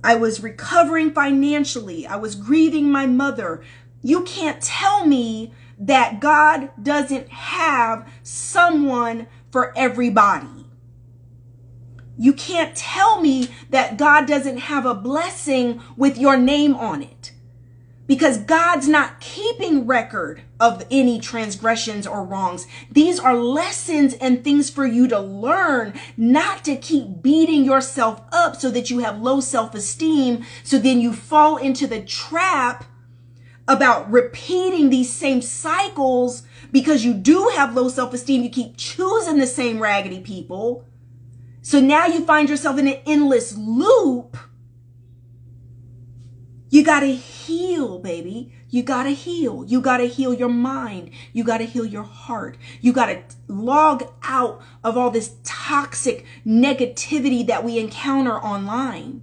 I was recovering financially. I was grieving my mother. You can't tell me that God doesn't have someone for everybody. You can't tell me that God doesn't have a blessing with your name on it, because God's not keeping record of any transgressions or wrongs. These are lessons and things for you to learn, not to keep beating yourself up so that you have low self-esteem. So then you fall into the trap about repeating these same cycles because you do have low self-esteem. You keep choosing the same raggedy people. So now you find yourself in an endless loop. You got to heal, baby. You got to heal. You got to heal your mind. You got to heal your heart. You got to log out of all this toxic negativity that we encounter online.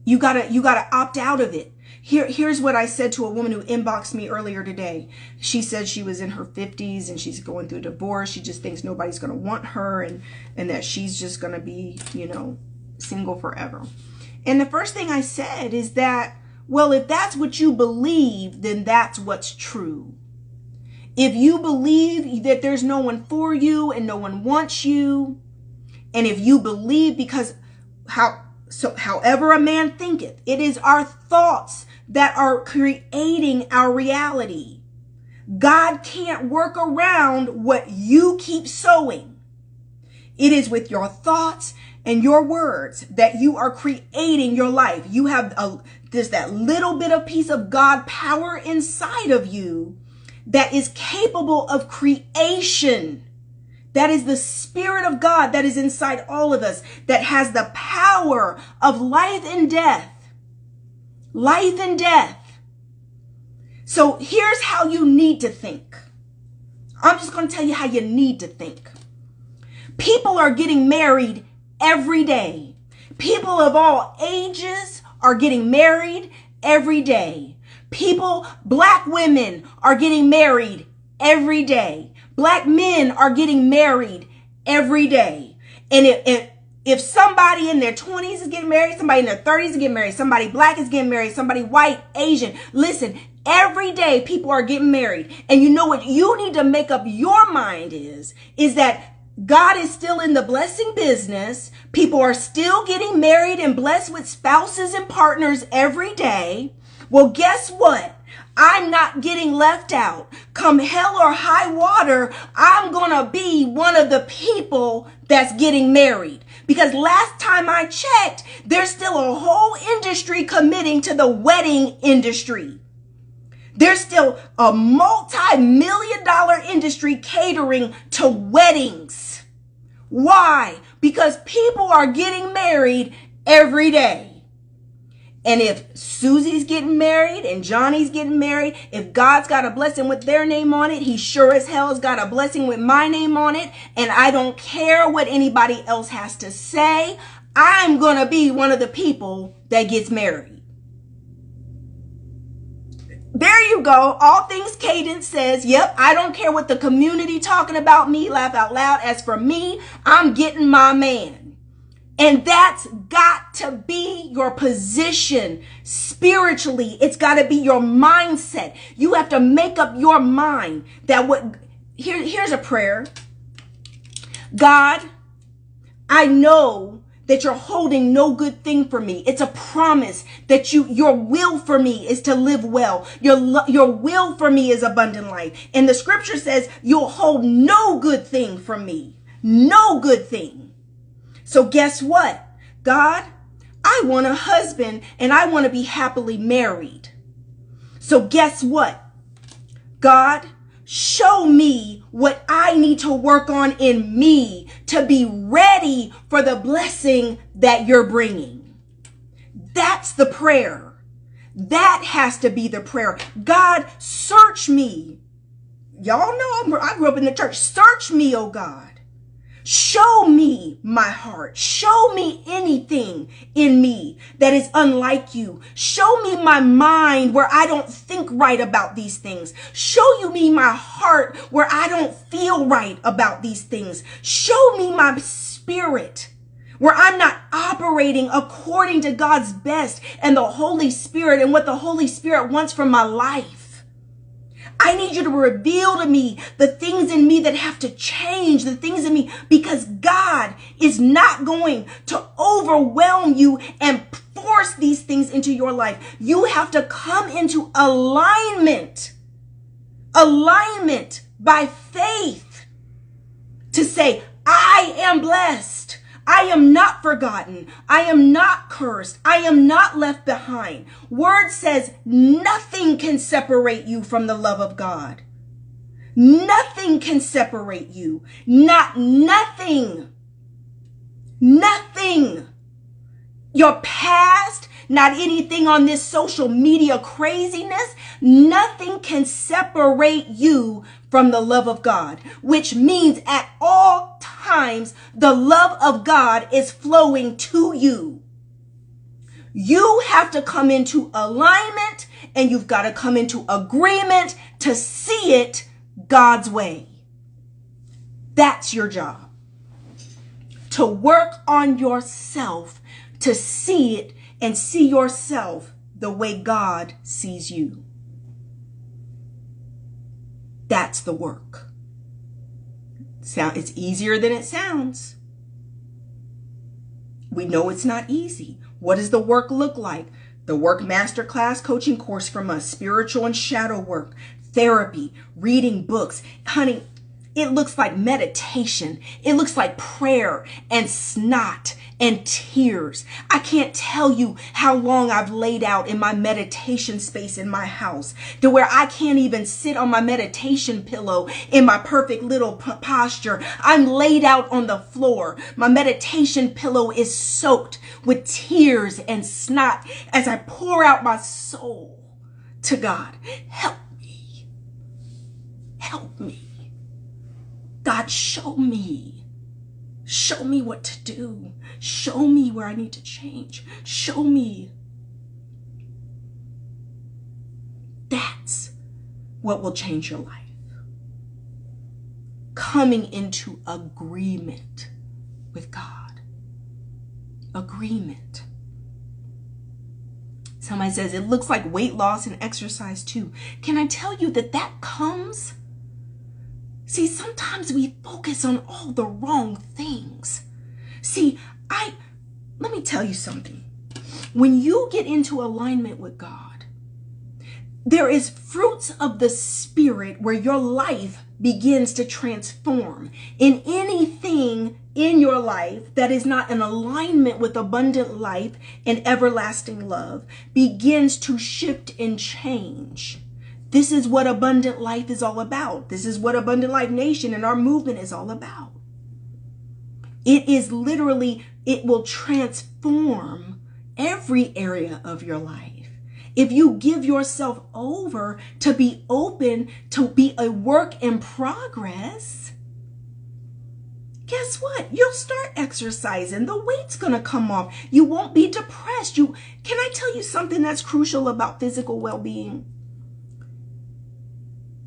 You got to opt out of it. Here's what I said to a woman who inboxed me earlier today. She said she was in her 50s and she's going through a divorce. She just thinks nobody's going to want her, and that she's just going to be, single forever. And the first thing I said is that, well, if that's what you believe, then that's what's true. If you believe that there's no one for you and no one wants you, and if you believe however a man thinketh, it is our thoughts that are creating our reality. God can't work around what you keep sowing. It is with your thoughts and your words that you are creating your life. You have there's that little bit of piece of God power inside of you that is capable of creation. That is the Spirit of God that is inside all of us, that has the power of life and death. Life and death. So here's how you need to think. I'm just going to tell you how you need to think. People are getting married every day. People of all ages are getting married every day. Black women are getting married every day. Black men are getting married every day. And if somebody in their 20s is getting married, somebody in their 30s is getting married, somebody black is getting married, somebody white, Asian, listen, every day people are getting married. And you know what you need to make up your mind is that God is still in the blessing business. People are still getting married and blessed with spouses and partners every day. Well, guess what? I'm not getting left out. Come hell or high water, I'm going to be one of the people that's getting married. Because last time I checked, there's still a whole industry committing to the wedding industry. There's still a multi-million-dollar industry catering to weddings. Why? Because people are getting married every day. And if Susie's getting married and Johnny's getting married, if God's got a blessing with their name on it, he sure as hell's got a blessing with my name on it. And I don't care what anybody else has to say. I'm going to be one of the people that gets married. There you go. All things Cadence says, yep, I don't care what the community talking about me, laugh out loud. As for me, I'm getting my man. And that's got to be your position spiritually. It's got to be your mindset. You have to make up your mind that here's a prayer. God, I know that you're holding no good thing for me. It's a promise that your will for me is to live well. Your will for me is abundant life. And the scripture says you'll hold no good thing from me. No good thing. So guess what? God, I want a husband and I want to be happily married. So guess what? God, show me what I need to work on in me to be ready for the blessing that you're bringing. That's the prayer. That has to be the prayer. God, search me. Y'all know I grew up in the church. Search me, oh God. Show me my heart. Show me anything in me that is unlike you. Show me my mind where I don't think right about these things. Show me my heart where I don't feel right about these things. Show me my spirit where I'm not operating according to God's best and the Holy Spirit and what the Holy Spirit wants from my life. I need you to reveal to me the things in me that have to change, the things in me, because God is not going to overwhelm you and force these things into your life. You have to come into alignment by faith to say, I am blessed. I am not forgotten. I am not cursed. I am not left behind. Word says nothing can separate you from the love of God. Nothing can separate you. Not nothing. Nothing. Your past, not anything on this social media craziness, nothing can separate you from the love of God, which means at all times, the love of God is flowing to you. You have to come into alignment and you've got to come into agreement to see it God's way. That's your job. To work on yourself, to see it and see yourself the way God sees you. That's the work. It's easier than it sounds. We know it's not easy. What does the work look like? The Work Masterclass coaching course from us, spiritual and shadow work, therapy, reading books. Honey, it looks like meditation. It looks like prayer and snot and tears. I can't tell you how long I've laid out in my meditation space in my house to where I can't even sit on my meditation pillow in my perfect little posture. I'm laid out on the floor. My meditation pillow is soaked with tears and snot as I pour out my soul to God. Help me. Help me. God, show me. Show me what to do. Show me where I need to change. Show me. That's what will change your life. Coming into agreement with God. Agreement. Somebody says it looks like weight loss and exercise too. Can I tell you that comes? See, sometimes we focus on all the wrong things. See, let me tell you something. When you get into alignment with God, there is fruits of the Spirit where your life begins to transform. In anything in your life that is not in alignment with abundant life and everlasting love begins to shift and change. This is what abundant life is all about. This is what Abundant Life Nation and our movement is all about. It is literally, it will transform every area of your life. If you give yourself over to be open, to be a work in progress, guess what? You'll start exercising. The weight's going to come off. You won't be depressed. Can I tell you something that's crucial about physical well-being?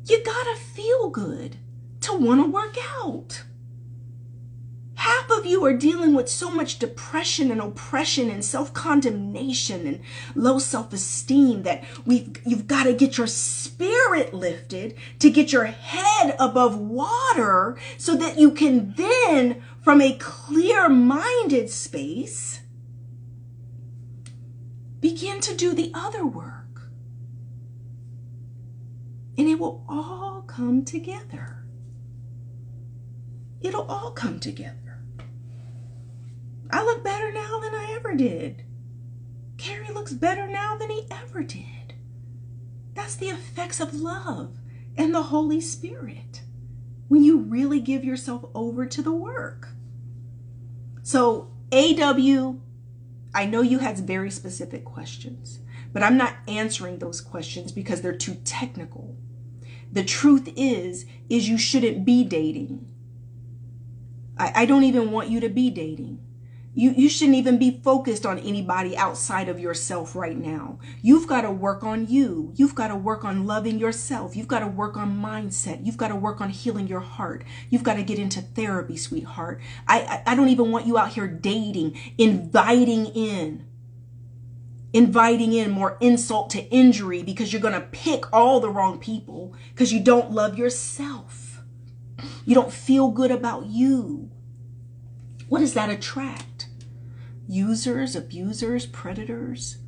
You gotta feel good to want to work out. Half of you are dealing with so much depression and oppression and self-condemnation and low self-esteem that you've got to get your spirit lifted to get your head above water so that you can then, from a clear-minded space, begin to do the other work. And it will all come together. It'll all come together. I look better now than I ever did. Carrie looks better now than he ever did. That's the effects of love. and the Holy Spirit when you really give yourself over to the work. So AW, I know you had very specific questions, but I'm not answering those questions because they're too technical. The truth is you shouldn't be dating. I don't even want you to be dating. You shouldn't even be focused on anybody outside of yourself right now. You've got to work on you. You've got to work on loving yourself. You've got to work on mindset. You've got to work on healing your heart. You've got to get into therapy, sweetheart. I don't even want you out here dating, inviting in more insult to injury because you're going to pick all the wrong people because you don't love yourself. You don't feel good about you. What does that attract? Users, abusers, predators.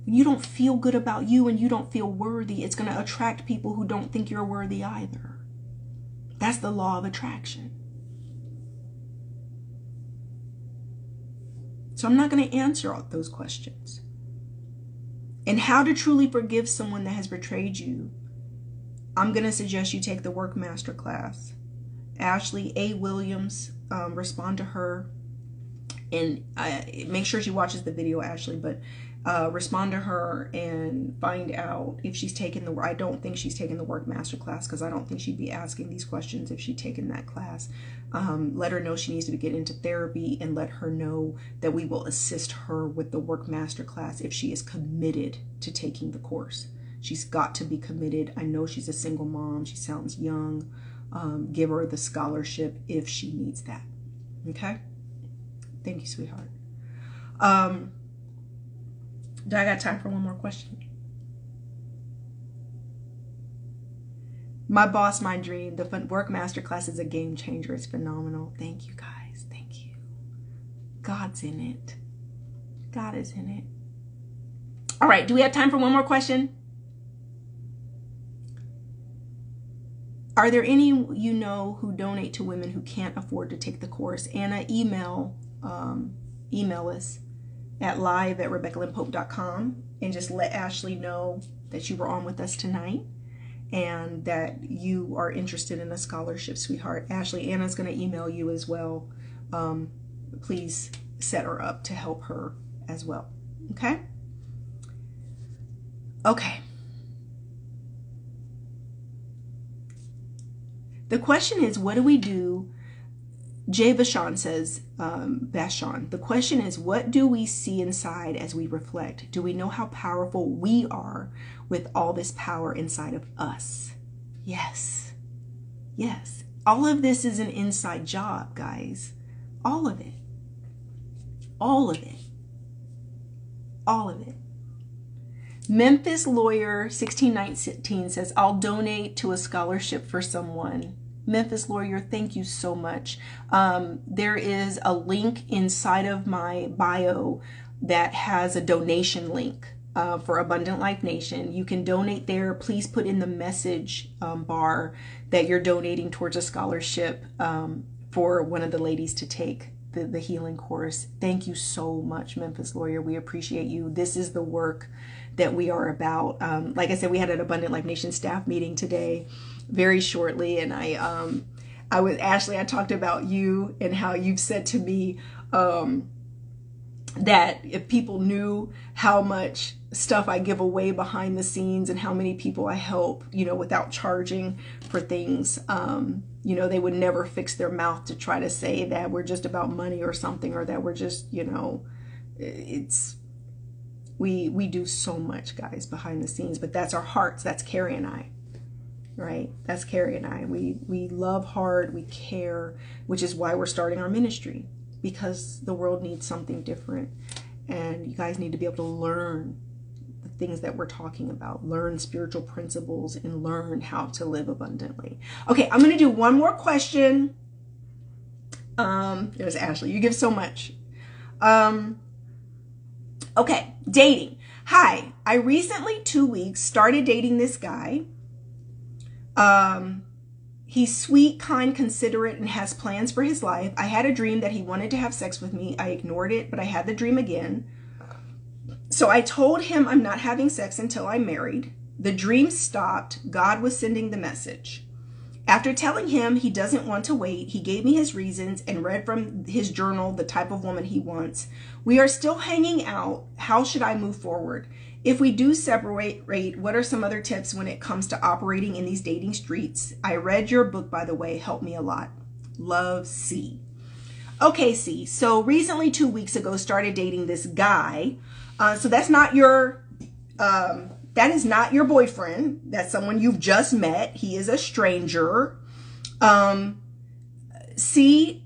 When you don't feel good about you and you don't feel worthy, it's going to attract people who don't think you're worthy either. That's the law of attraction. So I'm not going to answer all those questions. And how to truly forgive someone that has betrayed you, I'm going to suggest you take the Work Masterclass. Ashley A. Williams, respond to her. And make sure she watches the video, Ashley, but respond to her and find out if she's taken the, I don't think she's taken the Work Masterclass because I don't think she'd be asking these questions if she'd taken that class. Let her know she needs to get into therapy and let her know that we will assist her with the Work Masterclass if she is committed to taking the course. She's got to be committed. I know she's a single mom. She sounds young. Give her the scholarship if she needs that. Okay? Thank you, sweetheart. Do I got time for one more question? My boss, my dream. The Work Masterclass is a game changer. It's phenomenal. Thank you, guys. Thank you. God's in it. God is in it. All right. Do we have time for one more question? Are there any you know who donate to women who can't afford to take the course? Anna, email us at live@RebeccaLynnPope.com and just let Ashley know that you were on with us tonight and that you are interested in a scholarship, sweetheart. Ashley, Anna's going to email you as well. Please set her up to help her as well. Okay? Okay. The question is, what do we do? Jay Vashon says, Vashon, the question is, what do we see inside as we reflect? Do we know how powerful we are with all this power inside of us? Yes. Yes. All of this is an inside job, guys. All of it. All of it. All of it. Memphis Lawyer 1619 says, I'll donate to a scholarship for someone. Memphis Lawyer, thank you so much. There is a link inside of my bio that has a donation link for Abundant Life Nation. You can donate there. Please put in the message bar that you're donating towards a scholarship for one of the ladies to take the healing course. Thank you so much, Memphis Lawyer. We appreciate you. This is the work that we are about. Like I said, we had an Abundant Life Nation staff meeting today very shortly, and I was, Ashley, I talked about you and how you've said to me that if people knew how much stuff I give away behind the scenes and how many people I help, you know, without charging for things, you know, they would never fix their mouth to try to say that we're just about money or something, or that we're just, you know, it's, we do so much, guys, behind the scenes, but that's our hearts. That's Carrie and I, right? That's Carrie and I. We love hard, we care, which is why we're starting our ministry, because the world needs something different. And you guys need to be able to learn the things that we're talking about, learn spiritual principles, and learn how to live abundantly. Okay, I'm going to do one more question. There's Ashley. You give so much. Okay, dating. Hi, I recently 2 weeks started dating this guy. He's sweet, kind, considerate, and has plans for his life. I had a dream that he wanted to have sex with me. I ignored it, but I had the dream again. So I told him I'm not having sex until I'm married. The dream stopped. God was sending the message. After telling him he doesn't want to wait, he gave me his reasons and read from his journal the type of woman he wants. We are still hanging out. How should I move forward? If we do separate, what are some other tips when it comes to operating in these dating streets? I read your book, by the way. Helped me a lot. Love, C. Okay, C. So recently, 2 weeks ago, started dating this guy. So that's not your... that is not your boyfriend. That's someone you've just met. He is a stranger. See,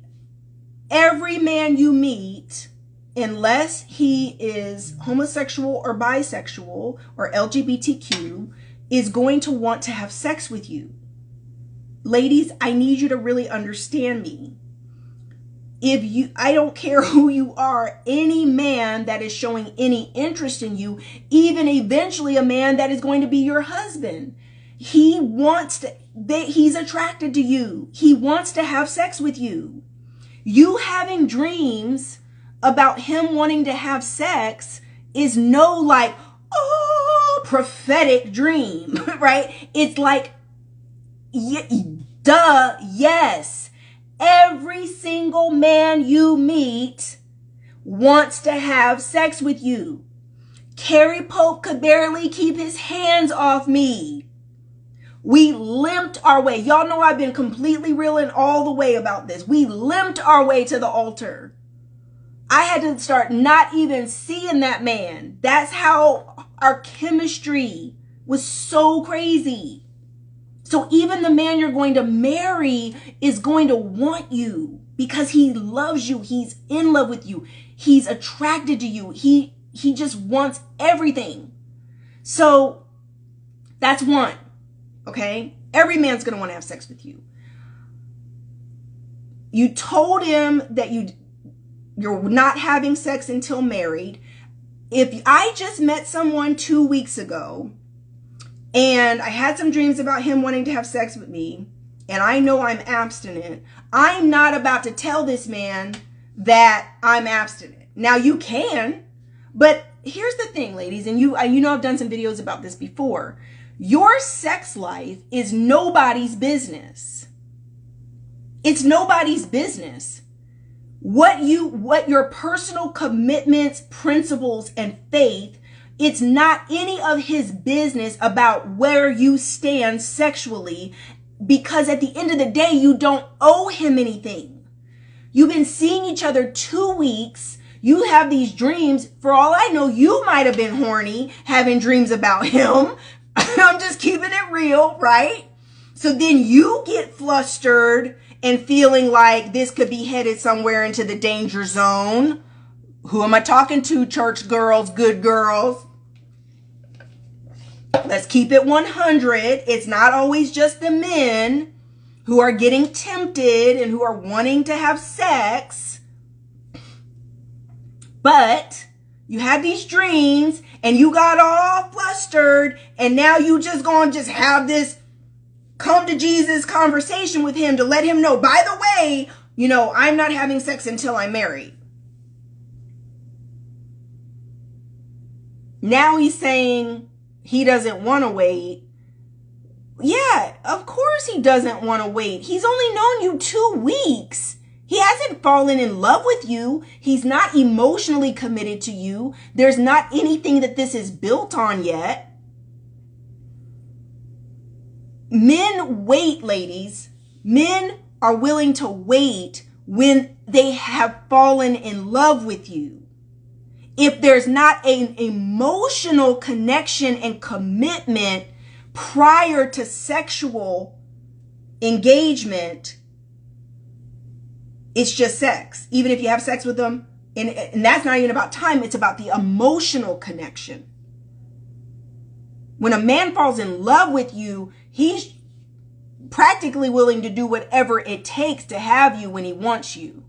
every man you meet, unless he is homosexual or bisexual or LGBTQ, is going to want to have sex with you. Ladies, I need you to really understand me. I don't care who you are, any man that is showing any interest in you, even eventually a man that is going to be your husband, he's attracted to you. He wants to have sex with you. You having dreams about him wanting to have sex is no like, oh, prophetic dream, right? It's like, duh, yes. Every single man you meet wants to have sex with you. Carrie Pope could barely keep his hands off me. We limped our way. Y'all know I've been completely real and all the way about this. We limped our way to the altar. I had to start not even seeing that man. That's how our chemistry was so crazy. So even the man you're going to marry is going to want you because he loves you. He's in love with you. He's attracted to you. He just wants everything. So that's one, okay? Every man's going to want to have sex with you. You told him that you're not having sex until married. If I just met someone 2 weeks ago, and I had some dreams about him wanting to have sex with me, and I know I'm abstinent, I'm not about to tell this man that I'm abstinent. Now you can, but here's the thing, ladies, and you know I've done some videos about this before. Your sex life is nobody's business. It's nobody's business. What your personal commitments, principles, and faith, it's not any of his business about where you stand sexually, because at the end of the day, you don't owe him anything. You've been seeing each other 2 weeks. You have these dreams. For all I know, you might have been horny having dreams about him. I'm just keeping it real, right? So then you get flustered and feeling like this could be headed somewhere into the danger zone. Who am I talking to, church girls, good girls? Let's keep it 100. It's not always just the men who are getting tempted and who are wanting to have sex. But you had these dreams and you got all flustered, and now you just gonna just have this come to Jesus conversation with him to let him know, by the way, I'm not having sex until I'm married. Now he's saying he doesn't want to wait. Yeah, of course he doesn't want to wait. He's only known you 2 weeks. He hasn't fallen in love with you. He's not emotionally committed to you. There's not anything that this is built on yet. Men wait, ladies. Men are willing to wait when they have fallen in love with you. If there's not an emotional connection and commitment prior to sexual engagement, it's just sex. Even if you have sex with them, and that's not even about time, it's about the emotional connection. When a man falls in love with you, he's practically willing to do whatever it takes to have you when he wants you.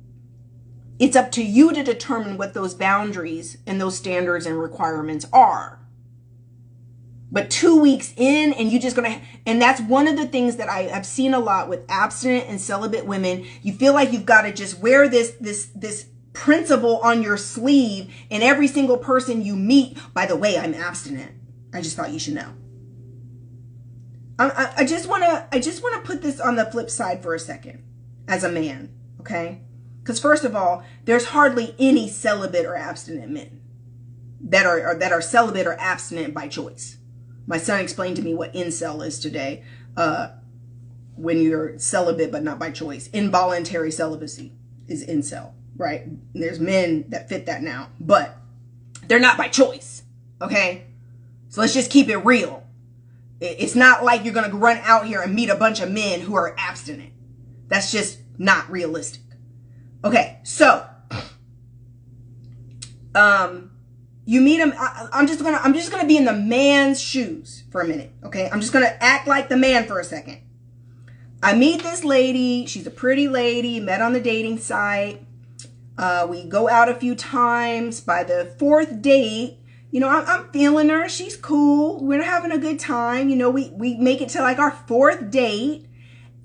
It's up to you to determine what those boundaries and those standards and requirements are. But 2 weeks in, and and that's one of the things that I've seen a lot with abstinent and celibate women. You feel like you've got to just wear this principle on your sleeve, and every single person you meet, by the way, I'm abstinent. I just thought you should know. I just want to put this on the flip side for a second as a man, okay? Because first of all, there's hardly any celibate or abstinent men that are celibate or abstinent by choice. My son explained to me what incel is today. When you're celibate but not by choice, involuntary celibacy is incel, right? And there's men that fit that now, but they're not by choice, okay? So let's just keep it real. It's not like you're going to run out here and meet a bunch of men who are abstinent. That's just not realistic. Okay, so you meet him. I'm just gonna be in the man's shoes for a minute. Okay, I'm just gonna act like the man for a second. I meet this lady. She's a pretty lady. Met on the dating site. We go out a few times. By the fourth date, you know, I'm feeling her. She's cool. We're having a good time. You know, we make it to like our fourth date,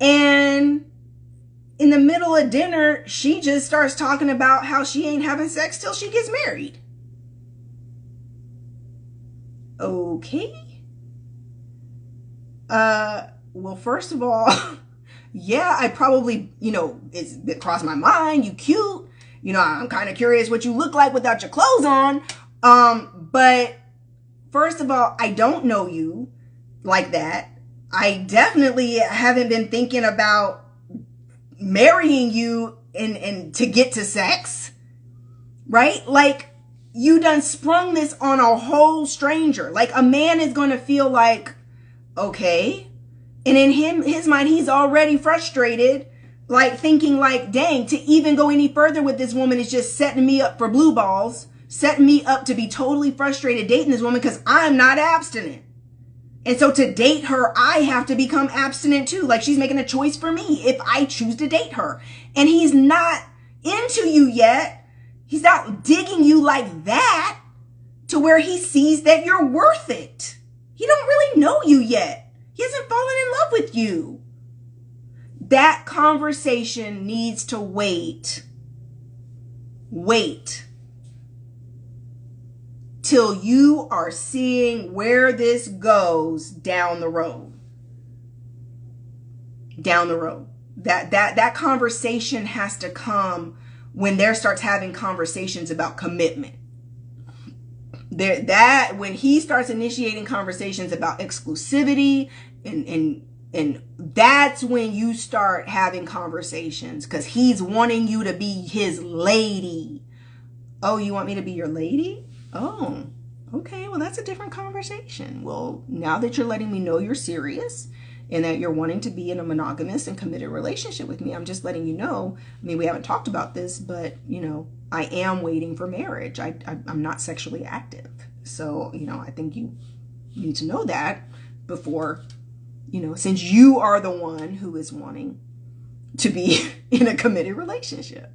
and in the middle of dinner, she just starts talking about how she ain't having sex till she gets married. Okay. Well, first of all, yeah, I probably, you know, it crossed my mind. You cute. You know, I'm kind of curious what you look like without your clothes on. But first of all, I don't know you like that. I definitely haven't been thinking about marrying you and to get to sex, right? Like, you done sprung this on a whole stranger. Like, a man is going to feel like, okay. And in his mind, he's already frustrated, like thinking like, dang, to even go any further with this woman is just setting me up for blue balls, setting me up to be totally frustrated dating this woman because I'm not abstinent. And so to date her, I have to become abstinent too. Like, she's making a choice for me if I choose to date her. And he's not into you yet. He's not digging you like that to where he sees that you're worth it. He don't really know you yet. He hasn't fallen in love with you. That conversation needs to wait. Wait till you are seeing where this goes down the road. Down the road. That conversation has to come when there starts having conversations about commitment. When he starts initiating conversations about exclusivity and that's when you start having conversations, because he's wanting you to be his lady. Oh, you want me to be your lady? Oh, okay. Well, that's a different conversation. Well, now that you're letting me know you're serious and that you're wanting to be in a monogamous and committed relationship with me, I'm just letting you know. I mean, we haven't talked about this, but, you know, I am waiting for marriage. I'm not sexually active. So, you know, I think you need to know that before, you know, since you are the one who is wanting to be in a committed relationship.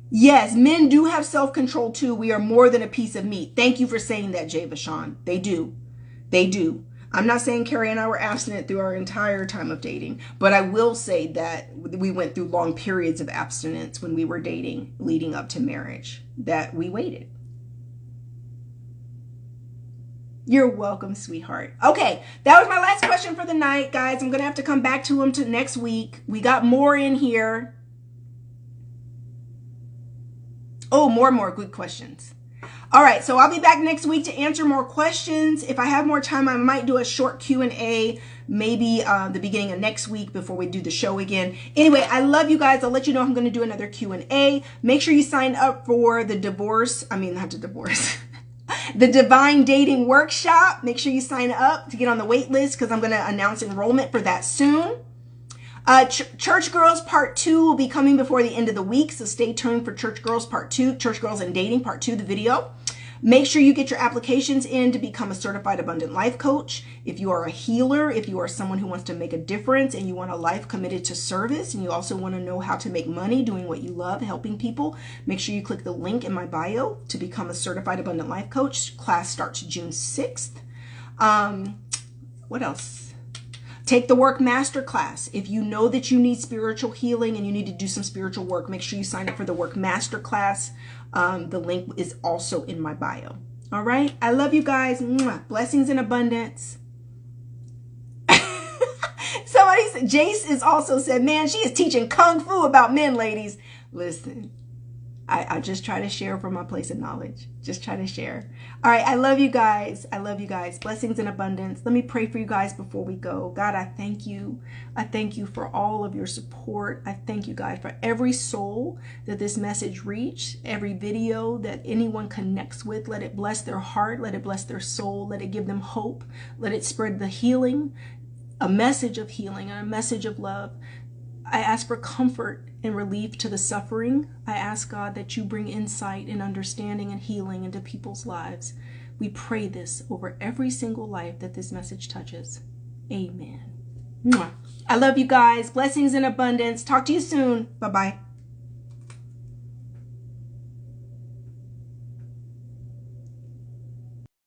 Yes, men do have self-control too. We are more than a piece of meat. Thank you for saying that, Jay Vashon. They do. They do. I'm not saying Carrie and I were abstinent through our entire time of dating, but I will say that we went through long periods of abstinence when we were dating leading up to marriage, that we waited. You're welcome, sweetheart. Okay, that was my last question for the night, guys. I'm going to have to come back to them next week. We got more in here. Oh, more good questions. All right, so I'll be back next week to answer more questions. If I have more time, I might do a short Q&A, maybe the beginning of next week before we do the show again. Anyway, I love you guys. I'll let you know I'm going to do another Q&A. Make sure you sign up for the the Divine Dating Workshop. Make sure you sign up to get on the wait list because I'm going to announce enrollment for that soon. Church Girls Part 2 will be coming before the end of the week, so stay tuned for Church Girls Part 2, Church Girls and Dating Part 2, the video. Make sure you get your applications in to become a certified abundant life coach. If you are a healer, if you are someone who wants to make a difference and you want a life committed to service, and you also want to know how to make money doing what you love, helping people, make sure you click the link in my bio to become a certified abundant life coach. Class starts June 6th. What else? Take the Work Masterclass. If you know that you need spiritual healing and you need to do some spiritual work, make sure you sign up for the Work Masterclass. The link is also in my bio. All right. I love you guys. Mwah. Blessings in abundance. Jace is also said, man, she is teaching Kung Fu about men, ladies. Listen, I just try to share from my place of knowledge. Just try to share. All right. I love you guys. I love you guys. Blessings in abundance. Let me pray for you guys before we go. God, I thank you. I thank you for all of your support. I thank you, God, for every soul that this message reached, every video that anyone connects with. Let it bless their heart. Let it bless their soul. Let it give them hope. Let it spread the healing, a message of healing, and a message of love. I ask for comfort and relief to the suffering. I ask, God, that you bring insight and understanding and healing into people's lives. We pray this over every single life that this message touches. Amen. Mwah. I love you guys. Blessings in abundance. Talk to you soon. Bye-bye.